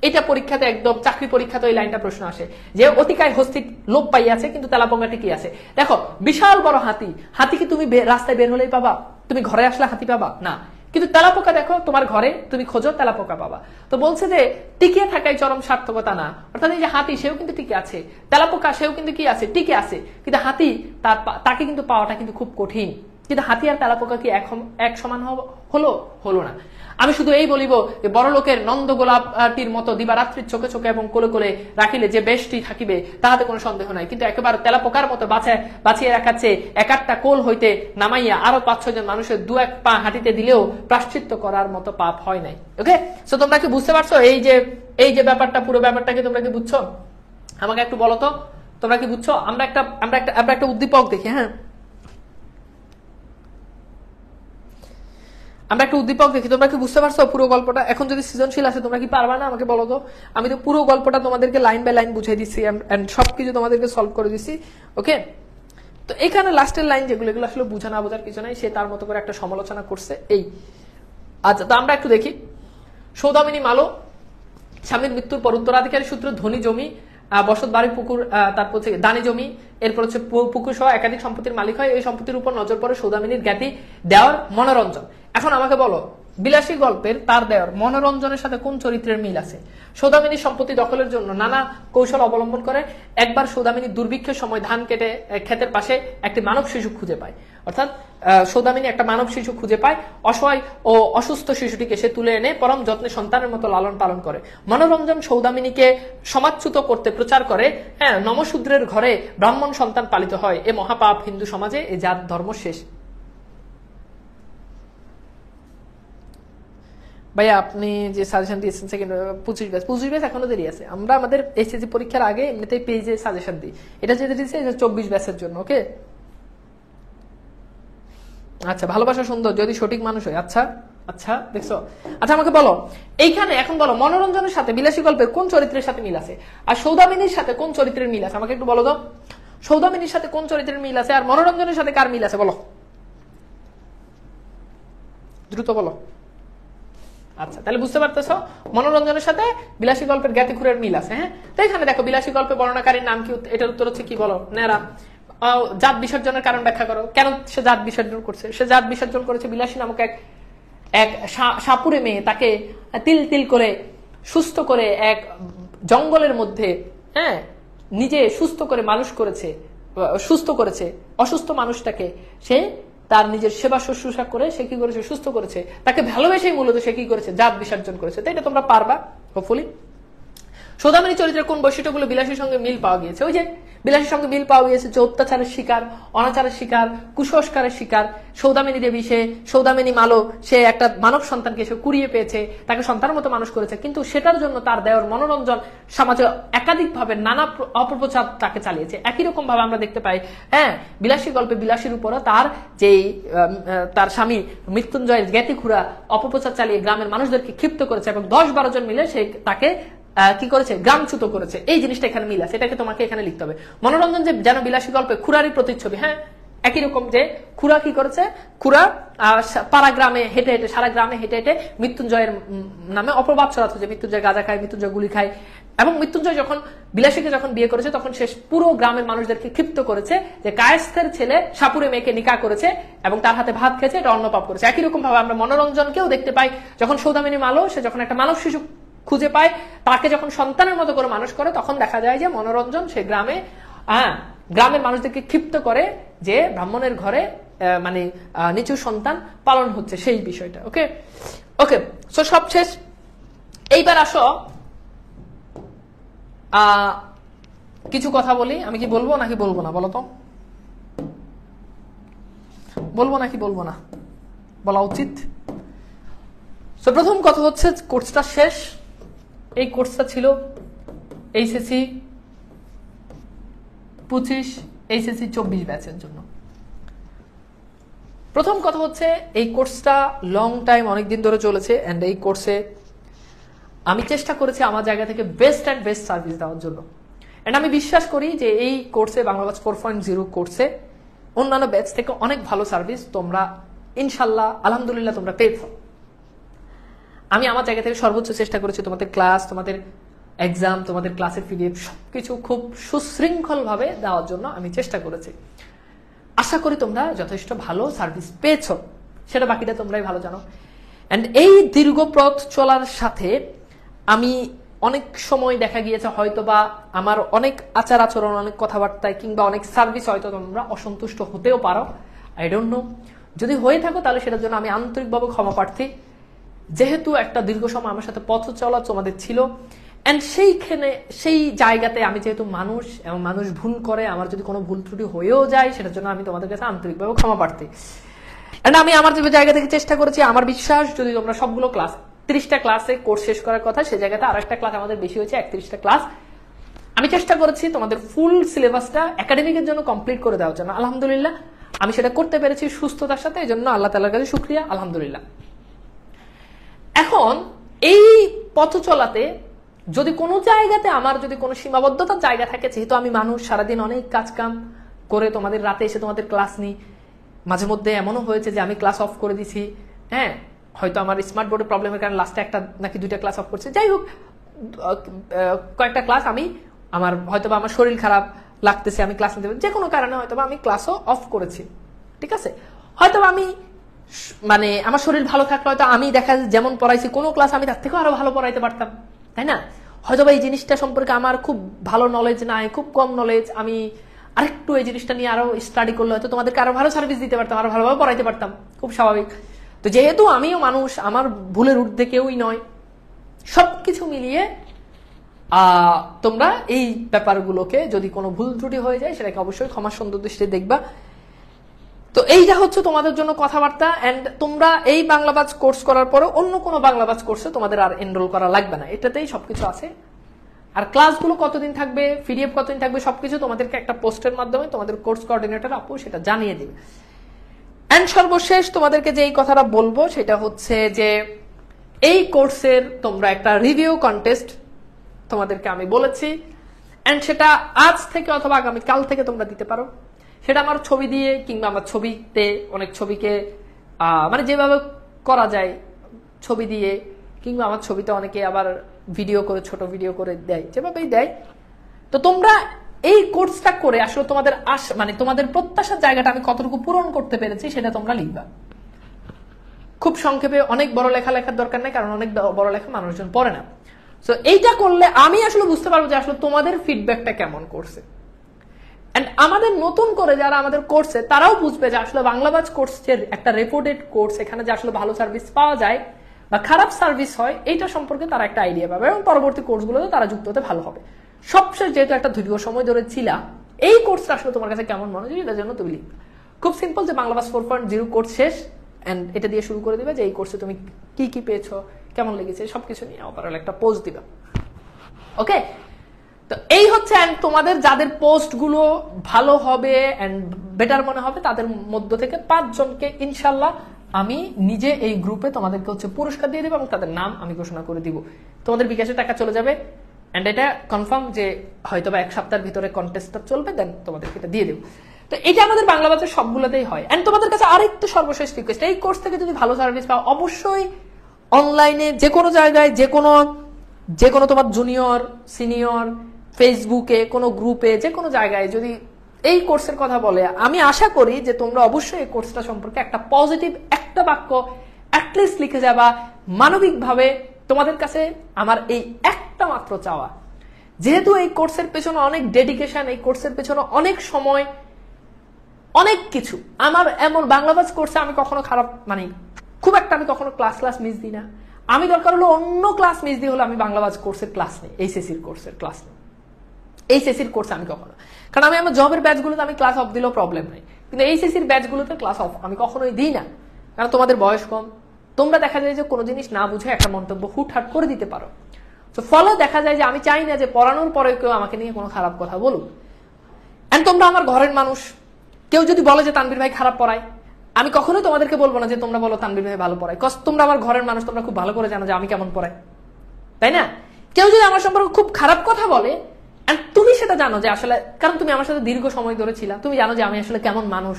Speaker 1: এটা পরীক্ষাতে একদম চাকরি পরীক্ষাতে এই লাইনটা প্রশ্ন আসে যে অতিকায় হস্তি লোপ পাইয়াছে কিন্তু তেলাপোকা টিকি আছে। দেখো, বিশাল বড় হাতি কি তুমি রাস্তায় বের হলেই পাবা? তুমি ঘরে আসলে হাতি পাবা না, কিন্তু তেলাপোকা দেখো তোমার ঘরে তুমি খোঁজো তেলাপোকা পাবা। তো বলছে যে টিকে থাকাই চরম সার্থকতা না, অর্থাৎ এই যে হাতি সেও কিন্তু টিকে আছে, তেলাপোকা সেও কিন্তু কি আছে? টিকে আছে, কিন্তু হাতি তাকে কিন্তু পাওয়াটা কিন্তু খুব কঠিন। কিন্তু হাতি আর তেলাপোকা কি এক সমান হলো না। আমি শুধু এই বলিব যে বড় লোকের নন্দ গোলাপটির মতো দিবারাত্রির চোখে চোখে এবং কোলে কোলে রাখিলে যে বেশটি থাকিবে তাহাতে কোনো সন্দেহ নাই, কিন্তু একেবারে তেলাপোকার মতো বাঁচিয়ে রাখাচ্ছে একটা কোল হইতে নামাইয়া আরো 5-6 জন মানুষের 2-1 পা হাঁটিতে দিলেও প্রায়শ্চিত্ত করার মতো পাপ হয় নাই। ওকে, সো তোমরা কি বুঝতে পারছো এই যে ব্যাপারটা, পুরো ব্যাপারটাকে তোমরা কি বুঝছো? আমাকে একটু বলো তো তোমরা কি বুঝছো? আমরা একটা উদ্দীপক দেখি। হ্যাঁ, আমরা একটা উদ্দীপক দেখি। তোমরা কি বুঝতে পারছো পুরো গল্পটা? এখন যদি সৃজনশীল আছে তোমরা কি পারবা না? আমাকে বলো তো। আমি তো পুরো গল্পটা তোমাদেরকে লাইন বাই লাইন বুঝাই দিচ্ছি এন্ড সবকিছু তোমাদেরকে সলভ করে দিচ্ছি। ওকে, তো এখানে লাস্টের লাইন যেগুলো, এগুলো আসলে বুঝা না বোঝার কিছু নাই, সে তার মতো করে একটা সমালোচনা করছে। এই আচ্ছা, তো আমরা একটু দেখি। সৌদামিনী মালো স্বামীর মৃত্যুর পর উত্তরাধিকারী সূত্রে ধনী জমি, বসত বাড়ি, পুকুর, তারপর হচ্ছে দানি জমি, এরপর হচ্ছে পুকুর সহ একাধিক সম্পত্তির মালিক হয়। এই সম্পত্তির উপর নজর পড়ে সৌদামিনীর জ্ঞাতি দেওয়ার মনোরঞ্জন। এখন আমাকে বলো, বিলাসী গল্পের তার দেওয়ার মনোরঞ্জনের সাথে কোন চরিত্রের মিল আছে? সৌদামিনীর সম্পত্তি দখলের জন্য নানা কৌশল অবলম্বন করে। একবার সৌদামিনী দুর্ভিক্ষের সময় ধান কেটে ক্ষেতের পাশে একটি মানব শিশু খুঁজে পায়। অর্থাৎ সৌদামিনী একটা মানব শিশু খুঁজে পায়, অসহায় ও অসুস্থ শিশুটিকে সে তুলে এনে পরম যত্নে সন্তানের মতো লালন পালন করে। মনোরঞ্জন সৌদামিনীকে সমাচ্যুত করতে প্রচার করে, হ্যাঁ, নমশূদ্রের ঘরে ব্রাহ্মণ সন্তান পালিত হয়, এ মহাপাপ হিন্দু সমাজে, এ জাত ধর্ম শেষ। ভাইয়া আপনি যে সাজেশন দিয়েছেন সেকেন্ড 25 ব্যাচ এখনো দেরি আছে। আমরা আমাদের এসএসসি পরীক্ষার আগে এমনিতেই পেজে সাজেশন দিই। এটা যেটা দিচ্ছে 24 ব্যাচের জন্য। ওকে, আচ্ছা, ভালোবাসা সুন্দর যদি সঠিক মানুষ হয়। আচ্ছা আচ্ছা, দেখছো। আচ্ছা, আমাকে বলো এইখানে এখন বলো মনোরঞ্জনের সাথে বিলাসী গল্পের কোন চরিত্রের সাথে মিল আছে, আর সৌদামিনীর সাথে কোন চরিত্রের মিল আছে? আমাকে একটু বলো তো, সৌদামিনীর সাথে কোন চরিত্রের মিল আছে আর মনোরঞ্জনের সাথে কার মিল আছে? বলো, দ্রুত বলো। আচ্ছা, তাহলে বুঝতে পারতেছো মনোরঞ্জনের সাথে বিলাসী গল্পের জ্ঞাতিখুরের মিল আছে। হ্যাঁ, তো এখানে দেখো বিলাসী গল্পে বর্ণনাকারীর নাম কি? এটার উত্তর হচ্ছে কি বলো? নেরা। জাত বিসর্জনের কারণ ব্যাখ্যা করো। কেন সে জাত বিসর্জন করছে? সে জাত বিসর্জন করেছে বিলাসী নামক এক সাপুরে মেয়ে তাকে তিল তিল করে সুস্থ করে এক জঙ্গলের মধ্যে, হ্যাঁ, নিজে সুস্থ করে মানুষ করেছে, সুস্থ করেছে অসুস্থ মানুষটাকে। সে তার নিজের সেবা শুশ্রূষা করে সে কি করেছে? সুস্থ করেছে। তাকে ভালোবেসেই মূলত সে কি করেছে? জাত বিসর্জন করেছে। তো এটা তোমরা পারবা হোপফুলি। সৌদামিনী চরিত্রের কোন বৈশিষ্ট্যগুলো বিলাসীর সঙ্গে মিল পাওয়া গিয়েছে? ওই যে বিলাসীর সঙ্গে মিল পাওয়া গিয়েছে যে অত্যাচারের শিকার, অনাচারের শিকার, কুসংস্কারের শিকার। সৌদামিনী দেবী, সৌদামিনী মালো, সে একটা মানব সন্তানকে সে কুড়িয়ে পেয়েছে, তাকে সন্তানের মতো মানুষ করেছে, কিন্তু সেটার জন্য তার দেওয়ার মনোরঞ্জন সমাজে একাধিকভাবে নানা অপপ্রচার তাকে চালিয়েছে। একই রকম ভাবে আমরা দেখতে পাই, হ্যাঁ, বিলাসী গল্পে বিলাসীর উপরও তার যেই তার স্বামী মৃত্যুঞ্জয়ের জ্ঞাতিখুরা অপপ্রচার চালিয়ে গ্রামের মানুষদেরকে ক্ষিপ্ত করেছে এবং 10-12 জন মিলে সে তাকে কি করেছে? গ্রামচ্যুত করেছে। এই জিনিসটা এখানে মিল আছে, এটাকে তোমাকে এখানে লিখতে হবে। মনোরঞ্জন যে যেন বিলাসী গল্পে খুরারই প্রতিচ্ছবি। হ্যাঁ, একই রকম যে খুরা কি করেছে? খুরা পাড়া গ্রামে হেঁটে হেঁটে, সারা গ্রামে হেঁটে হেঁটে মৃত্যুঞ্জয়ের নামে অপবাদ ছড়াচ্ছে যে মৃত্যুঞ্জয় গাঁজা খায়, মৃত্যুঞ্জয় গুলি খায়। এবং মৃত্যুঞ্জয় যখন বিলাসীকে যখন বিয়ে করেছে তখন সে পুরো গ্রামের মানুষদেরকে ক্ষিপ্ত করেছে যে কায়েস্তের ছেলে সাপুরে মেয়েকে নিকাহ করেছে এবং তার হাতে ভাত খেয়েছে, এটা অন্ন পাপ করেছে। একই রকম ভাবে আমরা মনোরঞ্জনকেও দেখতে পাই, যখন সৌদামিনী মালো সে যখন একটা মানব শিশু খুঁজে পায়, তাকে যখন সন্তানের মতো করে মানুষ করে, তখন দেখা যায় যে মনোরঞ্জন সে গ্রামে গ্রামের মানুষদেরকে ক্ষিপ্ত করে যে ব্রাহ্মণের ঘরে মানে নিচু সন্তান পালন হচ্ছে, সেই বিষয়টা। ওকে ওকে, সো সব শেষ। এইবার আসো কিছু কথা বলি। আমি কি বলবো নাকি বলবো না? বলো তো, বলবো নাকি বলবো না? বলা উচিত। সো প্রথম কথা হচ্ছে কোর্সটা শেষ। এই কোর্সটা ছিল এইচএসসি 25, এইচএসসি 24 ব্যাচের জন্য। প্রথম কথা হচ্ছে এই কোর্সটা লং টাইম, অনেকদিন ধরে চলেছে, এন্ড এই কোর্সে আমি চেষ্টা করেছি আমার জায়গা থেকে বেস্ট অ্যান্ড বেস্ট সার্ভিস দেওয়ার জন্য। এন্ড আমি বিশ্বাস করি যে এই কোর্সে, বাংলা ব্যাচ 4.0 কোর্সে অন্যান্য ব্যাচ থেকে অনেক ভালো সার্ভিস তোমরা ইনশাল্লাহ আলহামদুলিল্লাহ তোমরা পেয়েছো। আমি আমার জায়গা থেকে সর্বোচ্চ চেষ্টা করেছি তোমাদের ক্লাস, তোমাদের এক্সাম, তোমাদের ক্লাসের পিডিএফ সবকিছু খুব সুশৃঙ্খল ভাবে দেওয়ার জন্য আমি চেষ্টা করেছি। আশা করি তোমরা যথেষ্ট ভালো সার্ভিস পেয়েছো, সেটা বাকিটা তোমরাই ভালো জানো। এন্ড এই দীর্ঘ পথ চলার সাথে আমি অনেক সময় দেখা গিয়েছে হয়তো বা আমার অনেক আচার আচরণ, অনেক কথাবার্তায় কিংবা অনেক সার্ভিস হয়তো তোমরা অসন্তুষ্ট হতেও পারো। আই ডোন্ট নো, যদি হয়ে থাকো তাহলে সেটার জন্য আমি আন্তরিকভাবে ক্ষমা প্রার্থী। যেহেতু একটা দীর্ঘ সময় আমার সাথে পথ চলা তোমাদের ছিল, এন্ড সেই জায়গাতে আমি যেহেতু মানুষ এবং মানুষ ভুল করে, আমার যদি কোনো ভুল ত্রুটি হয়েও যায় সেটার জন্য আমি তোমাদের কাছে আন্তরিকভাবে ক্ষমা প্রার্থী। এন্ড আমি আমার জায়গা থেকে চেষ্টা করেছি, আমার বিশ্বাস যদি তোমরা সবগুলো ক্লাস 30টা ক্লাসে কোর্স শেষ করার কথা, সে জায়গাতে আর একটা ক্লাস আমাদের বেশি হয়েছে, 31টা ক্লাস। আমি চেষ্টা করেছি তোমাদের ফুল সিলেবাসটা একাডেমিকের জন্য কমপ্লিট করে দেওয়ার জন্য। আলহামদুলিল্লাহ আমি সেটা করতে পেরেছি সুস্থতার সাথে, এই জন্য আল্লাহ তাআলার কাছে শুকরিয়া, আলহামদুলিল্লাহ। এখন এই পথ চলাতে যদি কোনো জায়গাতে আমার যদি কোনো সীমাবদ্ধতার জায়গা থাকে, যেহেতু আমি মানুষ, সারাদিন অনেক কাজ কাম করে তোমাদের রাতে এসে তোমাদের ক্লাস নিই, মাঝে মধ্যে এমনও হয়েছে যে আমি ক্লাস অফ করে দিছি, হ্যাঁ, হয়তো আমার স্মার্ট বোর্ডের প্রবলেমের কারণে লাস্টে একটা নাকি 2টা ক্লাস অফ করছে, যাই হোক কয়েকটা ক্লাস আমি আমার হয়তো আমার শরীর খারাপ লাগতেছে, আমি ক্লাস নিতে পারি, যে কোনো কারণে হয়তো আমি ক্লাসও অফ করেছি, ঠিক আছে। হয়তো আমি মানে আমার শরীর ভালো থাকলে হয়তো আমি দেখা যেমন পড়াইছি কোনো ক্লাস আমি তার থেকেও আরো ভালো পড়াইতে পারতাম, তাই না? হয়তো এই জিনিসটা সম্পর্কে আমার খুব ভালো নলেজ নাই, খুব কম নলেজ, আমি আরেকটু এই জিনিসটা নিয়ে আরো স্টাডি করলে হয়তো তোমাদেরকে আরো ভালো সার্ভিস দিতে পারতাম, আরো ভালোভাবে পড়াইতে পারতাম, খুব স্বাভাবিক। তো যেহেতু আমিও মানুষ, আমার ভুলের ঊর্ধ্বে কেউই নয়, সবকিছু মিলিয়ে তোমরা এই ব্যাপারগুলোকে যদি কোনো ভুল ত্রুটি হয়ে যায় সেটাকে অবশ্যই ক্ষমা সুন্দর দৃষ্টিতে দেখবা। তো এইটা হচ্ছে তোমাদের জন্য কথাবার্তা। এন্ড তোমরা এই বাংলাবাজ কোর্স করার পরে অন্য কোনো বাংলাবাজ কোর্সে তোমাদের আর এনরোল করা লাগবে না, এটাতেই সবকিছু আছে। আর ক্লাসগুলো কতদিন থাকবে, পিডিএফ কতদিন থাকবে, সবকিছু তোমাদেরকে একটা পোস্টের মাধ্যমে তোমাদের কোর্স কোঅর্ডিনেটর আপু সেটা জানিয়ে দিবে। এন্ড সর্বশেষ তোমাদেরকে যে এই কথাটা বলবো সেটা হচ্ছে যে এই কোর্সের তোমরা একটা রিভিউ কন্টেস্ট তোমাদেরকে আমি বলেছি, এন্ড সেটা আজ থেকে অথবা আগামী কাল থেকে তোমরা দিতে পারো। সেটা আমার ছবি দিয়ে কিংবা আমার ছবিতে অনেক ছবিকে মানে যেভাবে করা যায় ছবি দিয়ে, কিংবা আমার ছবিতে অনেকে আবার ভিডিও করে ছোট ভিডিও করে দেয়, যেভাবেই দেয়। তো তোমরা এই কোর্সটা করে আসলে তোমাদের মানে তোমাদের প্রত্যাশার জায়গাটা আমি কতটুকু পূরণ করতে পেরেছি সেটা তোমরা লিখবা। খুব সংক্ষেপে, অনেক বড় লেখা লেখার দরকার নেই, কারণ অনেক বড় লেখা মানুষজন পড়ে না। সো এইটা করলে আমি আসলে বুঝতে পারবো যে আসলে তোমাদের ফিডব্যাকটা কেমন করছে। এন্ড আমাদের নতুন করে যারা আমাদের কোর্সে তারাও বুঝবে যে আসলে বাংলাবাজ কোর্সের একটা রেপুটেড কোর্স, এখানে যে আসলে ভালো সার্ভিস পাওয়া যায় বা খারাপ সার্ভিস হয় এইটা সম্পর্কে তারা একটা আইডিয়া পাবে, এবং পরবর্তী কোর্সগুলোতে তারা যুক্ত হতে ভালো হবে। সবশেষ যেহেতু একটা দীর্ঘ সময় ধরে ছিলা, এই কোর্সটা আসলে তোমার কাছে কেমন মনে হয় এটার জন্য তুমি লিখবে। খুব সিম্পল, যে বাংলাবাজ 4.0 কোর্স শেষ, এন্ড এটা দিয়ে শুরু করে দিবে যে এই কোর্সে তুমি কি কি পেয়েছো, কেমন লেগেছে, সবকিছু নিয়ে ওভারঅল একটা পোস্ট দিবা। ওকে, তো এই হচ্ছে। এন্ড তোমাদের যাদের পোস্ট গুলো ভালো হবে এন্ড বেটার মনে হবে তাদের মধ্য থেকে 5 জনকে ইনশাল্লাহ আমি নিজে এই গ্রুপে তোমাদেরকে হচ্ছে পুরস্কার দিয়ে দেবো, এবং তাদের নাম আমি ঘোষণা করে দিব। তোমাদের বিকাশে টাকা চলে যাবে, এন্ড এটা কনফার্ম যে হয়তো বা 1 সপ্তাহের ভিতরে কন্টেস্টটা চলবে, দেন তোমাদেরকে এটা দিয়ে দেবো। তো এটা আমাদের বাংলাবাজার সবগুলোতেই হয়। এন্ড তোমাদের কাছে আরেকটু সর্বশেষ রিকোয়েস্ট, এই কোর্স থেকে যদি ভালো সার্ভিস পাও অবশ্যই অনলাইনে যে কোনো জায়গায়, যে কোনো তোমার জুনিয়র সিনিয়র ফেসবুকে কোনো গ্রুপে যে কোনো জায়গায় যদি এই কোর্সের কথা বলে, আমি আশা করি যে তোমরা অবশ্যই এই কোর্সটা সম্পর্কে একটা পজিটিভ একটা বাক্য অ্যাটলিস্ট লিখে যাবা। মানবিকভাবে তোমাদের কাছে আমার এই একটা মাত্র চাওয়া, যেহেতু এই কোর্সের পেছনে অনেক ডেডিকেশন, এই কোর্সের পেছনে অনেক সময়, অনেক কিছু। আমার এমন বাংলাবাজ কোর্সে আমি কখনো খারাপ মানে খুব একটা আমি কখনো ক্লাস মিস দিই না। আমি দরকার হলো অন্য ক্লাস মিস দিয়ে হলো আমি বাংলাবাজ কোর্সের ক্লাস নেই, এইচএসসির কোর্সের ক্লাস নেই, এইচএসসির কোর্সে আমি কখনো, কারণ আমি আমার জবের ব্যাচগুলোতে আমি ক্লাস অফ দিলেও প্রবলেম নেই, কিন্তু এইচএসসির ব্যাচগুলোতে ক্লাস অফ আমি কখনোই দিই না, কারণ তোমাদের বয়স কম, তোমরা দেখা যায় যে কোনো জিনিস না বুঝে একটা মন্তব্য হুটহাট করে দিতে পারো। তো ফলে দেখা যায় যে আমি চাই না যে পড়ানোর পরে কেউ আমাকে নিয়ে কোনো খারাপ কথা বলুক। এন্ড তোমরা আমার ঘরের মানুষ, কেউ যদি বলে যে তানভীর ভাই খারাপ পড়ায়, আমি কখনোই তোমাদেরকে বলবো না যে তোমরা বলো তানভীর ভাই ভালো পড়ায়, কজ তোমরা আমার ঘরের মানুষ, তোমরা খুব ভালো করে জানো যে আমি কেমন পড়াই, তাই না? কেউ যদি আমার সম্পর্কে খুব খারাপ কথা বলে, তুমি সেটা জানো যে আসলে, কারণ তুমি আমার সাথে দীর্ঘ সময় ধরে ছিলা, তুমি জানো যে আমি আসলে কেমন মানুষ,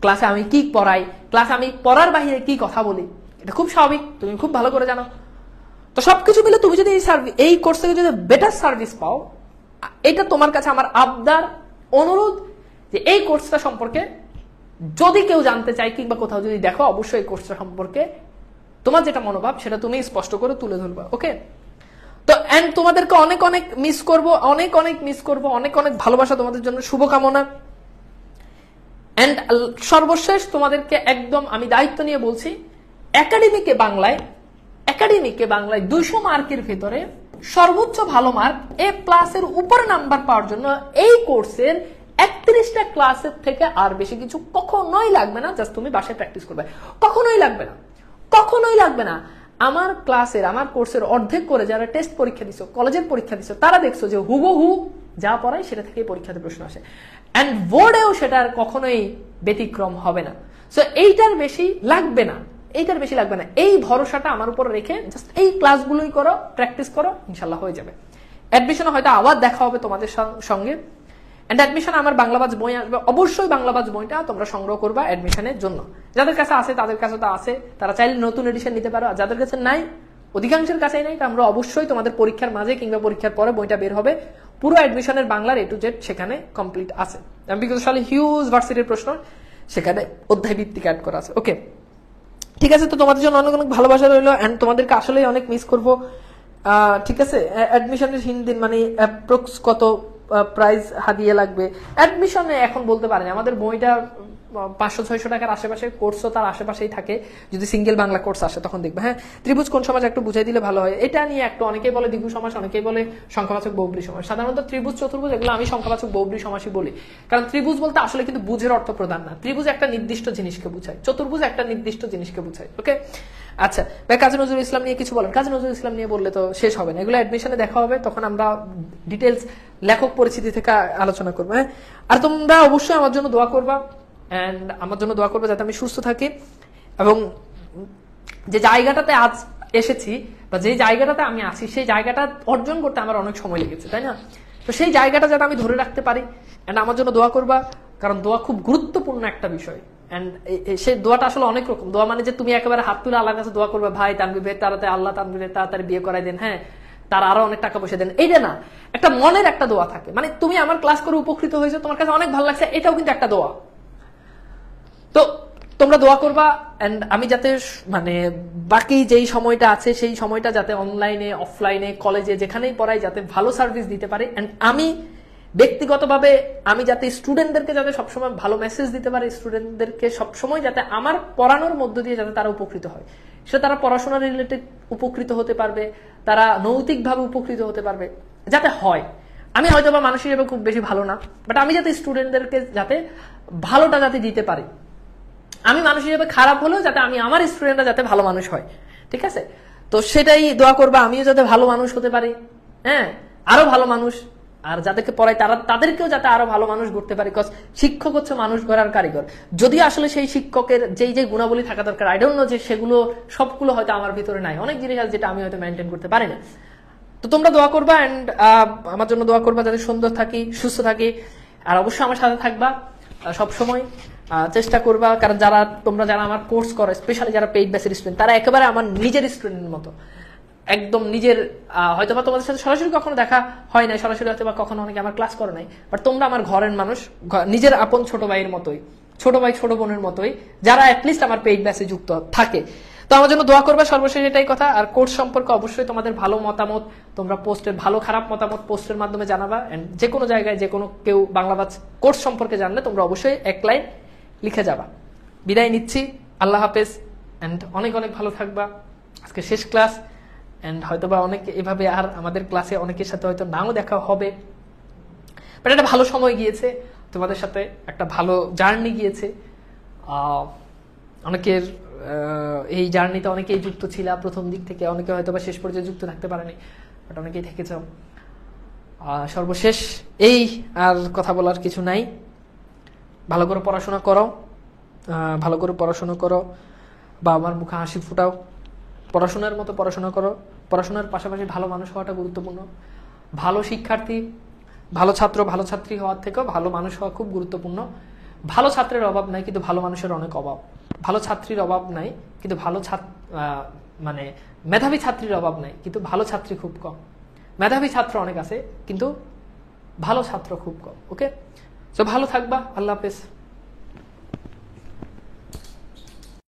Speaker 1: ক্লাসে আমি কি পড়াই, ক্লাসে আমি পড়ার বাহিরে কি কথা বলি, এটা খুব স্বাভাবিক, তুমি খুব ভালো করে জানো। তো সবকিছু মিলে তুমি যদি এই কোর্স থেকে যদি বেটার সার্ভিস পাও, এটা তোমার কাছে আমার আবদার, অনুরোধ যে এই কোর্সটা সম্পর্কে যদি কেউ জানতে চায় কিংবা কোথাও যদি দেখো, অবশ্যই এই কোর্সটা সম্পর্কে তোমার যেটা মনোভাব সেটা তুমি স্পষ্ট করে তুলে ধরবা। ওকে, তো এন্ড তোমাদেরকে অনেক অনেক মিস করব, অনেক অনেক ভালোবাসা তোমাদের জন্য, শুভকামনা। এন্ড সর্বশেষ তোমাদেরকে একদম আমি দায়িত্ব নিয়ে বলছি, একাডেমিকে বাংলায় 200 মার্কের ভিতরে সর্বোচ্চ ভালো মার্ক A+ এর উপরে নাম্বার পাওয়ার জন্য এই কোর্সের 31টা ক্লাসের থেকে আর বেশি কিছু কখনোই লাগবে না। জাস্ট তুমি বাসায় প্র্যাকটিস করবে, কখনোই লাগবে না। আমার কোর্সের অর্ধেক করে যারা টেস্ট পরীক্ষা দিছো, কলেজের পরীক্ষা দিছো, তারা দেখছো যে হুবহু যা পড়ায় সেটা থেকে পরীক্ষাতে প্রশ্ন আসে, এন্ড বোর্ডেও সেটার কখনোই ব্যতিক্রম হবে না। সো এইটার বেশি লাগবে না। এই ভরসাটা আমার উপর রেখে জাস্ট এই ক্লাসগুলোই করো, প্র্যাকটিস করো, ইনশাল্লাহ হয়ে যাবে। অ্যাডমিশনে হয়তো আবার দেখা হবে তোমাদের সঙ্গে। এন্ড অ্যাডমিশন আমার বাংলাবাজ বই আসবে, অবশ্যই বাংলাবাজ বইটা তোমরা সংগ্রহ করবা অ্যাডমিশনের জন্য। যাদের কাছে আছে তাদের কাছে তো আছে, তারা চাইলে নতুন এডিশন নিতে পারো। আর যাদের কাছে নাই, অধিকাংশের কাছেই নাই, আমরা অবশ্যই তোমাদের পরীক্ষার মাঝে কিংবা পরীক্ষার পরে বইটা বের হবে, পুরো অ্যাডমিশনের বাংলার A to Z সেখানে কমপ্লিট আছে। বিকজ আসলে হিউজ ভার্সিটির প্রশ্ন সেখানে অধ্যায় ভিত্তিক অ্যাড করা আছে। ওকে, ঠিক আছে, তো তোমাদের জন্য অনেক অনেক ভালোবাসা রইলো, এন্ড তোমাদেরকে আসলেই অনেক মিস করবো। ঠিক আছে, অ্যাডমিশনের হিন্দি মানে অ্যাপ্রক্স কত প্রাইস হাদিয়ে লাগবে অ্যাডমিশনে এখন বলতে পারেন। আমাদের বইটা 500-600 টাকার আশেপাশে, কোর্সও তার আশেপাশেই থাকে, যদি সিঙ্গেল বাংলা কোর্স আসে তখন দেখবে। হ্যাঁ, ত্রিভুজ কোণ সমাজ একটু বুঝাই দিলে ভালো হয়। এটা নিয়ে একটু অনেকেই বলে দ্বিগু সমাস, অনেকেই বলে সংখ্যাবাচক বহুব্রী সমাস। সাধারণত ত্রিভুজ চতুর্ভুজ এগুলো আমি সংখ্যাবাচক বহুব্রী সমাসই বলি, কারণ ত্রিভুজ বলতে আসলে কিন্তু বুঝের অর্থ প্রদান না। ত্রিভুজ একটা নির্দিষ্ট জিনিসকে বুঝায়, চতুর্ভুজ একটা নির্দিষ্ট জিনিসকে বুঝায়। ওকে, আচ্ছা ভাই, কাজী নজরুল ইসলাম নিয়ে কিছু বলেন। কাজী নজরুল ইসলাম নিয়ে বললে তো শেষ হবে না, এগুলো অ্যাডমিশনে দেখা হবে, তখন আমরা ডিটেলস লেখক পরিচিতি থেকে আলোচনা করবো। হ্যাঁ, আর তোমরা অবশ্যই আমার জন্য দোয়া করবা, এন্ড আমার জন্য দোয়া করবে যাতে আমি সুস্থ থাকি, এবং যে জায়গাটাতে আজ এসেছি বা যে জায়গাটাতে আমি আছি সেই জায়গাটা অর্জন করতে আমার অনেক সময় লেগেছে, তাই না? তো সেই জায়গাটা যাতে আমি ধরে রাখতে পারি, এন্ড আমার জন্য দোয়া করবা, কারণ দোয়া খুব গুরুত্বপূর্ণ একটা বিষয়। এন্ড সেই দোয়াটা আসলে অনেক রকম। দোয়া মানে যে তুমি একেবারে হাত তুলে আল্লাহর কাছে দোয়া করবে, ভাই তানভীর তাড়াতাড়ি, আল্লাহ তানভীরের তাড়াতাড়ি বিয়ে করাই দেন, হ্যাঁ তার আরো অনেক টাকা পয়সা দেন, এইটা না। একটা মনের একটা দোয়া থাকে, মানে তুমি আমার ক্লাস করে উপকৃত হয়েছো, তোমার কাছে অনেক ভালো লাগছে, এটাও কিন্তু একটা দোয়া। তো তোমরা দোয়া করবা, এন্ড আমি যাতে মানে বাকি যেই সময়টা আছে সেই সময়টা যাতে অনলাইনে, অফলাইনে, কলেজে যেখানেই পড়াই যাতে ভালো সার্ভিস দিতে পারি, এন্ড আমি ব্যক্তিগতভাবে আমি যাতে স্টুডেন্টদেরকে যাতে সবসময় ভালো মেসেজ দিতে পারি, স্টুডেন্টদেরকে সবসময় যাতে আমার পড়ানোর মধ্য দিয়ে যাতে তারা উপকৃত হয়, সে তারা পড়াশোনা রিলেটেড উপকৃত হতে পারবে, তারা নৈতিকভাবে উপকৃত হতে পারবে, যাতে হয়। আমি হয়তো বা মানুষ হিসেবে খুব বেশি ভালো না, বাট আমি যাতে স্টুডেন্টদেরকে যাতে ভালোটা যাতে দিতে পারি, আমি মানুষ হিসেবে খারাপ হলেও যাতে আমি আমার স্টুডেন্টরা যাতে ভালো মানুষ হয়, ঠিক আছে? তো সেটাই দোয়া করবা, আমিও যাতে ভালো মানুষ হতে পারি, হ্যাঁ আরো ভালো মানুষ, আর যাদেরকে পড়াই তাদেরকেও যাতে আরো ভালো মানুষ গড়তে পারি। বিকজ শিক্ষক হচ্ছে মানুষ গড়ার কারিগর। যদি আসলে সেই শিক্ষকের যেই যে গুণাবলী থাকা দরকার, আই ডোন্ট নো যে সেগুলো সবগুলো হয়তো আমার ভিতরে নাই, অনেক জিনিস আছে যেটা আমি হয়তো মেনটেন করতে পারি না। তো তোমরা দোয়া করবা, এন্ড আমার জন্য দোয়া করবা যাতে সুন্দর থাকি, সুস্থ থাকি, আর অবশ্যই আমার সাথে থাকবা সব সময়, চেষ্টা করবা। কারণ তোমরা যারা আমার কোর্স করো, স্পেশালি যারা পেইড ব্যাচের স্টুডেন্ট, তারা একেবারে আমার নিজের স্টুডেন্টের মতো, একদম নিজের। হয়তোবা তোমাদের সাথে সরাসরি কখনো দেখা হয় নাই, সরাসরি হয়তো বা কখনো অনেকে আমার ক্লাস করে নাই, বাট তোমরা আমার ঘরের মানুষ, নিজের আপন ছোট ভাইয়ের মতোই, ছোট ভাই ছোট বোনের মতোই, যারা অ্যাটলিস্ট আমার পেইড ব্যাচে যুক্ত থাকে। তো আমার জন্য দোয়া করবা, সর্বশেষ এটাই কথা। আর কোর্স সম্পর্কে অবশ্যই তোমাদের ভালো মতামত তোমরা পোস্টের, ভালো খারাপ মতামত পোস্টের মাধ্যমে জানাবা, এন্ড যে কোনো জায়গায় যে কোনো কেউ বাংলাবাজ কোর্স সম্পর্কে জানলে তোমরা অবশ্যই এক লাইন লিখে যাবা। বিদায় নিচ্ছি, আল্লাহ হাফেজ, এন্ড অনেক অনেক ভালো থাকবা। আজকে শেষ ক্লাস, এন্ড হয়তোবা অনেকে এভাবে আর আমাদের ক্লাসে অনেকের সাথে হয়তো নাও দেখা হবে, বাট একটা ভালো সময় গিয়েছে, তোমাদের সাথে একটা ভালো জার্নি গিয়েছে। অনেকের এই জার্নিতে অনেকেই যুক্ত ছিল প্রথম দিক থেকে, অনেকে হয়তোবা শেষ পর্যন্ত যুক্ত থাকতে পারেনি, বাট অনেকেই থেকেছ। সর্বশেষ এই, আর কথা বলার কিছু নাই। ভালো করে পড়াশোনা করো, ভালো করে পড়াশোনা করো, বা আমার মুখে হাসি ফুটাও, পড়াশোনার মতো পড়াশোনা করো। পড়াশোনার পাশাপাশি ভালো মানুষ হওয়াটা গুরুত্বপূর্ণ। ভালো শিক্ষার্থী, ভালো ছাত্র, ভালো ছাত্রী হওয়ার থেকেও ভালো মানুষ হওয়া খুব গুরুত্বপূর্ণ। ভালো ছাত্রের অভাব নাই, কিন্তু ভালো মানুষের অনেক অভাব। ভালো ছাত্রীর অভাব নাই, কিন্তু ভালো মানে মেধাবী ছাত্রীর অভাব নাই, কিন্তু ভালো ছাত্রী খুব কম। মেধাবী ছাত্র অনেক আছে, কিন্তু ভালো ছাত্র খুব কম। ওকে, তো ভালো থাকবা, আল্লাহ হাফেজ।